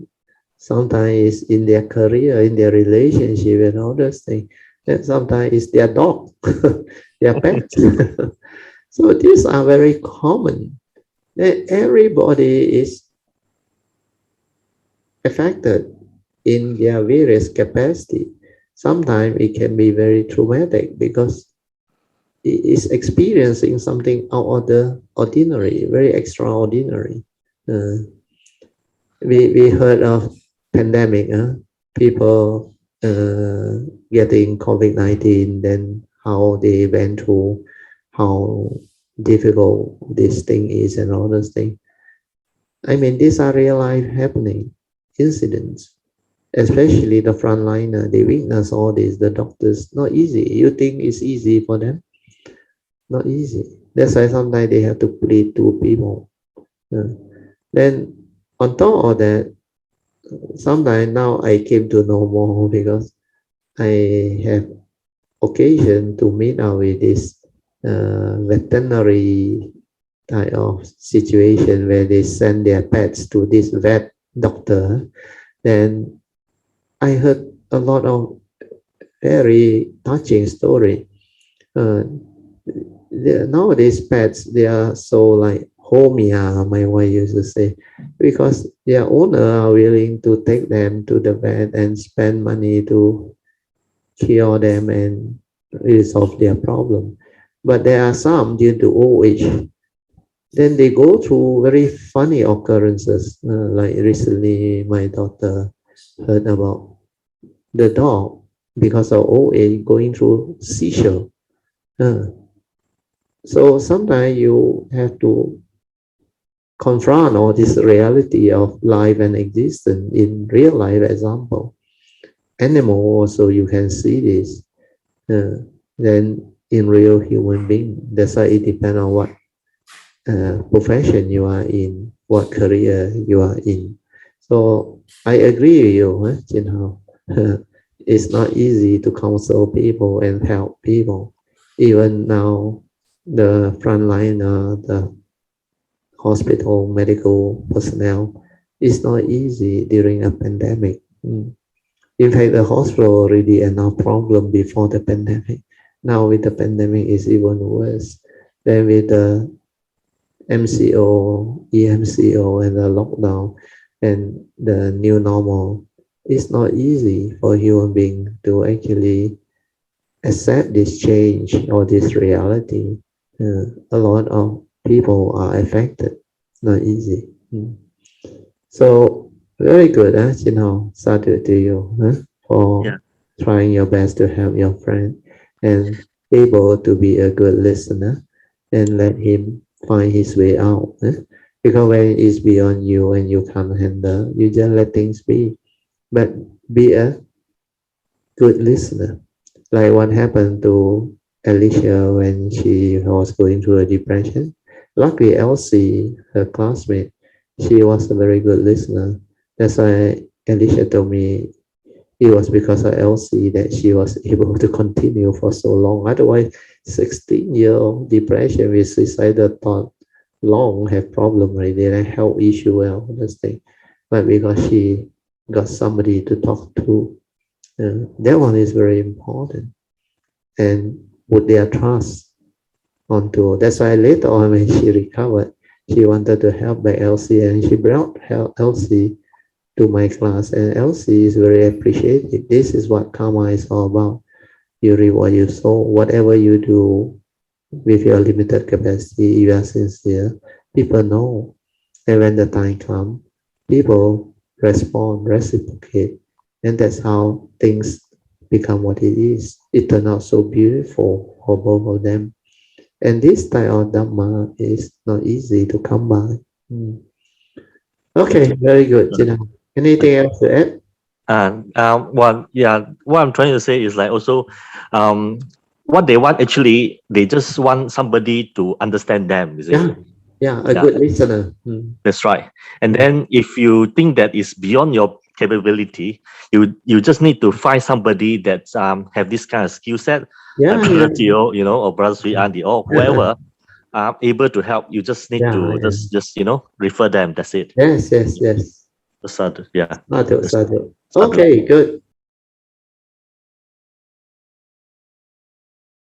Sometimes in their career, in their relationship and all those things. And sometimes it's their dog, their pets. So these are very common. Everybody is affected in their various capacity. Sometimes it can be very traumatic because it is experiencing something out of the ordinary, very extraordinary. Uh, we heard of pandemic, people getting COVID-19, then how they went through, how difficult this thing is and all those things. I mean, these are real life happening incidents, especially the frontliner. They witness all this. The doctors, not easy. You think it's easy for them? Not easy. That's why sometimes they have to plead to people. Uh, then on top of that, sometimes now I came to know more because I have occasion to meet up with this veterinary type of situation where they send their pets to this vet doctor. Then I heard a lot of very touching story. Uh, Nowadays pets they are so like homia, my wife used to say, because their owner are willing to take them to the vet and spend money to cure them and resolve their problem. But there are some due to old age, then they go through very funny occurrences. Like recently, my daughter heard about the dog because of old age going through seizure. Uh, so sometimes you have to confront all this reality of life and existence in real life example. Animal also you can see this. Then in real human being, that's why it depends on what profession you are in, what career you are in. So I agree with you, Jin Hao. It's not easy to counsel people and help people. Even now, the frontliner, the hospital medical personnel, it's not easy during a pandemic. In fact, the hospital already enough problem before the pandemic. Now with the pandemic, it's even worse. Then with the MCO, EMCO, and the lockdown, and the new normal, it's not easy for human being to actually accept this change or this reality. A lot of people are affected. It's not easy. So very good, salute to you for Yeah. trying your best to help your friend and able to be a good listener and let him find his way out. Because when it's beyond you and you can't handle, you just let things be. But be a good listener. Like what happened to Alicia when she was going through a depression. Luckily, Elsie, her classmate, she was a very good listener. That's why Alicia told me it was because of Elsie that she was able to continue for so long. Otherwise, 16-year-old depression with suicidal thought long have problem already and health issue well, this thing. But because she got somebody to talk to, that one is very important and put their trust onto. That's why later on when she recovered, she wanted to help back Elsie and she brought Elsie to my class and Elsie is very appreciative. This is what karma is all about. You reap what you sow. Whatever you do with your limited capacity, you are sincere. People know. And when the time comes, people respond, reciprocate. And that's how things become what it is. It turned out so beautiful for both of them. And this type of Dhamma is not easy to come by. Okay, very good. Anything else to add? And what I'm trying to say is like also, what they want actually, they just want somebody to understand them. You see? Yeah, a good listener. That's right. And then if you think that is beyond your capability, you just need to find somebody that have this kind of skill set, like Brother Tio, or Brother Sri Andy, or whoever are able to help. You just need to just refer them. That's it. Yes. Sadhu, yeah. Sadhu. Okay, good.